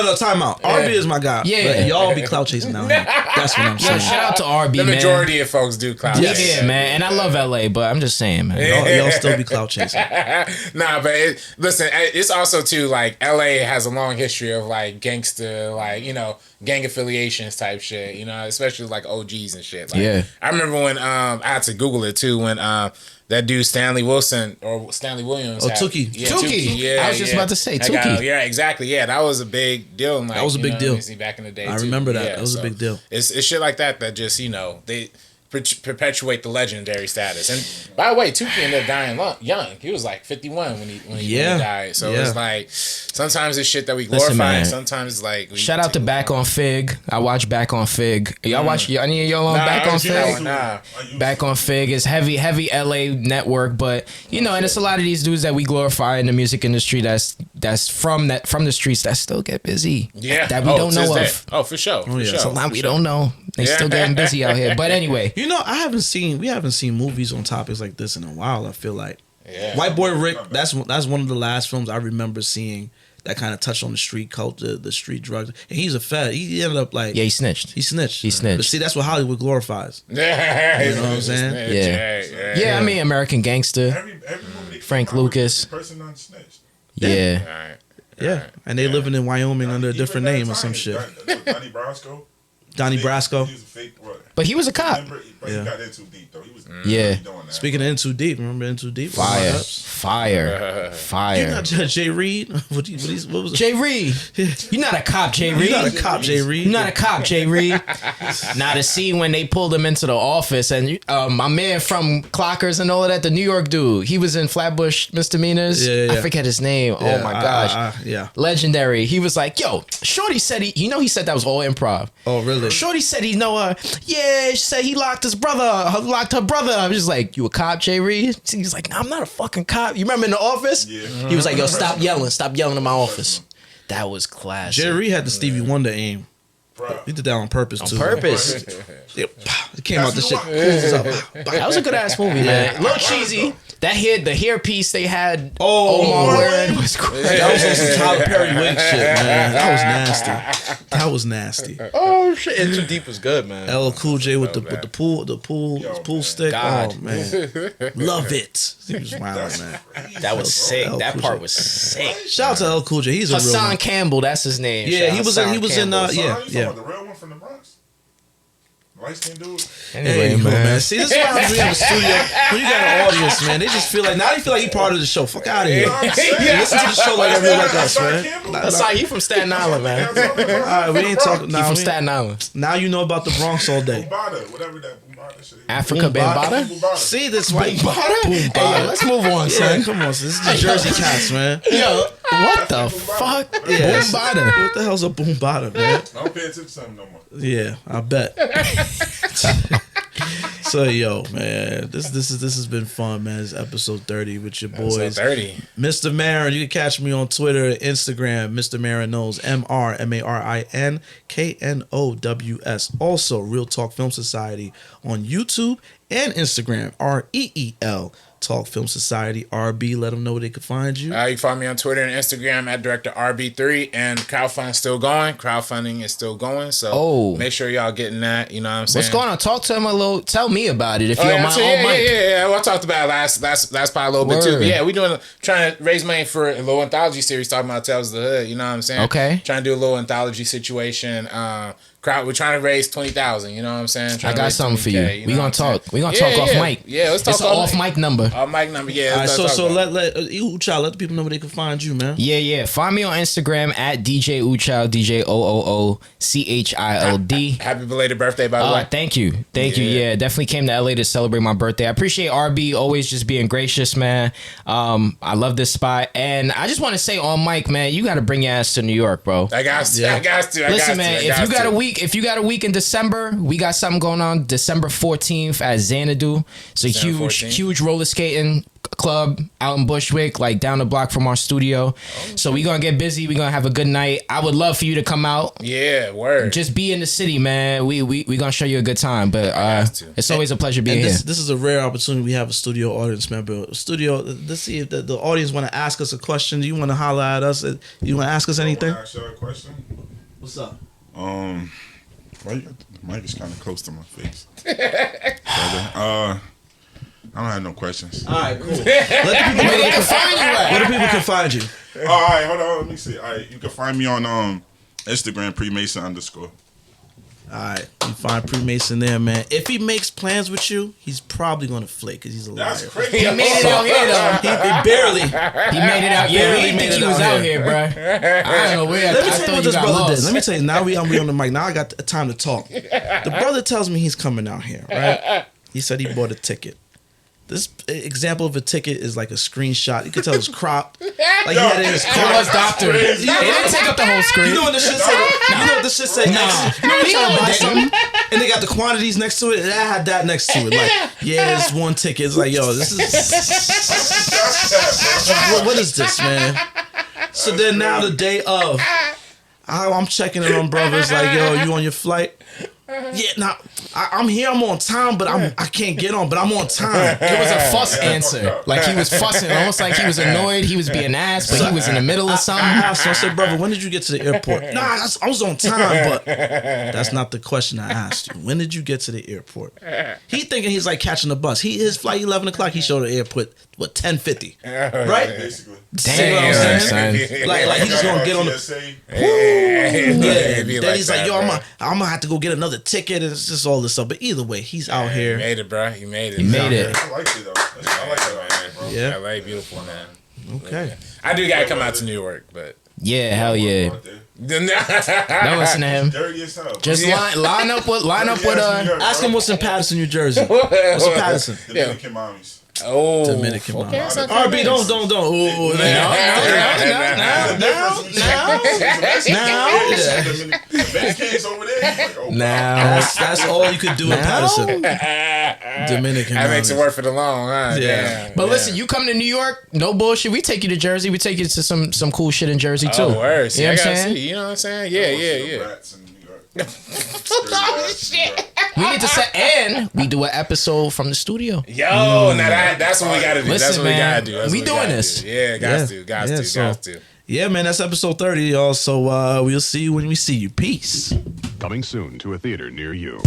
No, time out. RB is my guy. Yeah. But y'all be cloud chasing down here. That's what I'm saying. Shout out to RB, man. The man. majority of folks do cloud chasing. Yeah, man. And I love LA, but I'm just saying, man. Y'all still be cloud chasing. Nah, but listen, it's also too LA has a long history of gangster, gang affiliations type shit, especially OGs and shit. I remember when I had to Google it too, when that dude Stanley Williams. Tookie. Tookie. Yeah, I was just about to say Tookie. Yeah, exactly. Yeah, that was a big deal. That was a big deal. Back in the day, I remember that. That was a big deal. It's shit like that just they perpetuate the legendary status. And by the way, Tookie ended up dying young. He was 51 when he died. So it's sometimes it's shit that we glorify, and sometimes it's shout out to Back on Fig. I watch Back on Fig. Y'all watch any of y'all on Back on Fig? Back on Fig is heavy LA network, but and it's a lot of these dudes that we glorify in the music industry that's from the streets that still get busy. Yeah. That we don't know of. Oh, for sure. It's a lot we don't know. They still getting busy out here. But anyway. We haven't seen movies on topics like this in a while. I feel like White Boy Rick. That's one of the last films I remember seeing that kind of touched on the street culture, the street drugs. And he's a fed. He ended up he snitched. He snitched. But see, that's what Hollywood glorifies. Yeah, you know what I'm saying? Yeah. I mean, American Gangster. Frank Lucas. Person unsnitched. Yeah. Yeah, and they living in Wyoming under a different name or some shit. Donnie Brasco. Donnie Brasco. He was a fake, But he was a cop. But he got in too deep though. He was Yeah. really doing that. Speaking of In Too Deep, remember In Too Deep? Fire. You not Jay Reed? What was it? Jay Reed. You're not a cop, Jay Reed. You're not a cop, Jay Reed. You're not a cop, Jay Reed. Now to see when they pulled him into the office and my man from Clockers and all of that, the New York dude, he was in Flatbush Misdemeanors. Yeah. I forget his name. Yeah, oh my gosh. Yeah. Legendary. He was like, yo, Shorty said he said that was all improv. Oh, really? Shorty said he she said he locked locked her brother. I was just like, you a cop, Jay Reed? He's like, nah, I'm not a fucking cop. You remember in the office? Yeah. He was like, yo, stop yelling in my office. That was classic. Jay Reed had the Stevie Wonder aim. He did that on purpose too. On purpose. It came out the shit. That was a good ass movie, man. A little cheesy. That the hairpiece they had Omar wearing was great. That was some Tyler Perry wig shit, man. That was nasty. Oh shit! In Too Deep was good, man. LL Cool J with the pool stick. God. Oh man, love it. He was wild, man. That was sick. That part was sick. Shout out to LL Cool J. He's a real Hassan one. Campbell. That's his name. Yeah, Shout he out was Hassan in The real one from the Bronx. Light skinned dude. Anyway, Hey, man. See, this is why I'm in the studio. When you got an audience, man, they just feel like now they feel like you part of the show. Fuck out of here. Listen to the show like everyone like us, man. That's how he from Staten Island, man. All right, we ain't talking He now. from Staten Island. Now you know about the Bronx all day. Bumbada, whatever that Bumbada shit is. Africa Bambaataa. Bumbada. See this white Hey, yo, let's move on, Yeah, son. come on, son. This is the Jersey Cats, man. Yo, what the fuck? Yeah. Bambaataa. What the hell's a boombada, man? I don't pay attention to something no more. Yeah, I bet. So yo, man, this has been fun, man. This is episode 30 with your boys. Episode 30. Mr. Marin, you can catch me on Twitter, Instagram, MrMarinKnows, MrMarinKnows. Also, Real Talk Film Society on YouTube and Instagram, REEL Talk Film Society, RB. Let them know where they can find you. You can find me on Twitter and Instagram at Director RB3, and crowdfunding is still going. So make sure y'all getting that. You know what I'm saying? What's going on? Talk to him a little. Tell me about it if you're on my own mic. Yeah. Well, I talked about it last part a little bit too. But yeah, we trying to raise money for a little anthology series talking about Tales of the Hood. You know what I'm saying? Okay. Trying to do a little anthology situation. We're trying to raise 20,000. You know what I'm saying? I got something for you. We gonna talk. We gonna talk off mic. Yeah, let's talk it's off mic number. Off mic number. Yeah. All right, so let OOOCHILD, let the people know where they can find you, man. Yeah. Find me on Instagram at DJ OOOCHILD, DJOOOCHILD. Happy belated birthday, by the way. Thank you. Yeah, definitely came to LA to celebrate my birthday. I appreciate RB always just being gracious, man. I love this spot, and I just want to say on mic, man, you got to bring your ass to New York, bro. I got to. Listen, man, if you got a week in December, we got something going on December 14th at Xanadu. It's a huge roller skating club out in Bushwick, like down the block from our studio. So we gonna get busy. We gonna have a good night. I would love for you to come out. Yeah, word. Just be in the city, man. We gonna show you a good time. But it's always a pleasure being here. This is a rare opportunity. We have a studio audience member. Let's see if the audience want to ask us a question. Do you want to holler at us? You want to ask us anything? Ask you a question. What's up? The mic is kind of close to my face. I don't have no questions. All right, cool. Let the people know where they can find you at. Where the people can find you. All right, hold on. Let me see. All right, you can find me on Instagram, _. All right, you find Pre-Mason there, man. If he makes plans with you, he's probably gonna flake because he's a liar. That's crazy. He made it out here, though. He barely. He made it out. Yeah, really think he was out here, bro. I don't know where. Let me I tell you thought what you this got brother did. lost. Let me tell you. Now we on the mic. Now I got time to talk. The brother tells me he's coming out here, right? He said he bought a ticket. This example of a ticket is like a screenshot. You can tell it's cropped. Like he had it in his car. It was doctored. It didn't take up the whole screen. You know what this shit say? You know what this shit say? You know when you trying to buy something and they got the quantities next to it, and I had that next to it. Like, yeah, it's one ticket. It's like, yo, this is what is this, man? So then now the day of, I'm checking it on brothers. Like, yo, you on your flight? Yeah, nah. I'm here, I'm on time, but I can't get on, but I'm on time. It was a fuss answer. Like he was fussing, almost like he was annoyed. He was being ass, but he was in the middle of something. I asked him, I said, brother, when did you get to the airport? Nah, I was on time, but that's not the question I asked you. When did you get to the airport? He thinking he's like catching the bus. His flight 11 o'clock. He showed the airport 10:50, right? Basically. Damn, son. Like he's just gonna get on the. Then he's like, yo, I'm gonna have to go get another ticket, and it's just all this stuff. But either way, he's out here. He made it, bro. He made it. He made it. I like it though. I like it out here, bro. Yeah. LA, beautiful, man. Okay. I do gotta come out to New York, but Yeah, hell yeah. Don't listen to him. Dirty as hell. Just line up with Ask him what's in Patterson, New Jersey. What's in Patterson? Dominican mommies. Oh, Dominican okay, mommies. that's RB, don't. Ooh, Dominicans over there. now. That's all you could do in Patterson. Dominican. That makes it mommies. worth it alone, huh? Yeah. But listen, you come to New York, no bullshit. We take you to Jersey. We take you to some cool shit in Jersey too. Oh, worse. You know what I'm gotta saying? see. You know what I'm saying? Yeah. Rats in New York. We need to set and we do an episode from the studio. Yo, now that's what we gotta do. Listen, that's what man, we gotta do. That's we what doing gotta this. do. Yeah, got to. Yeah, man, that's episode 30, y'all. So we'll see you when we see you. Peace. Coming soon to a theater near you.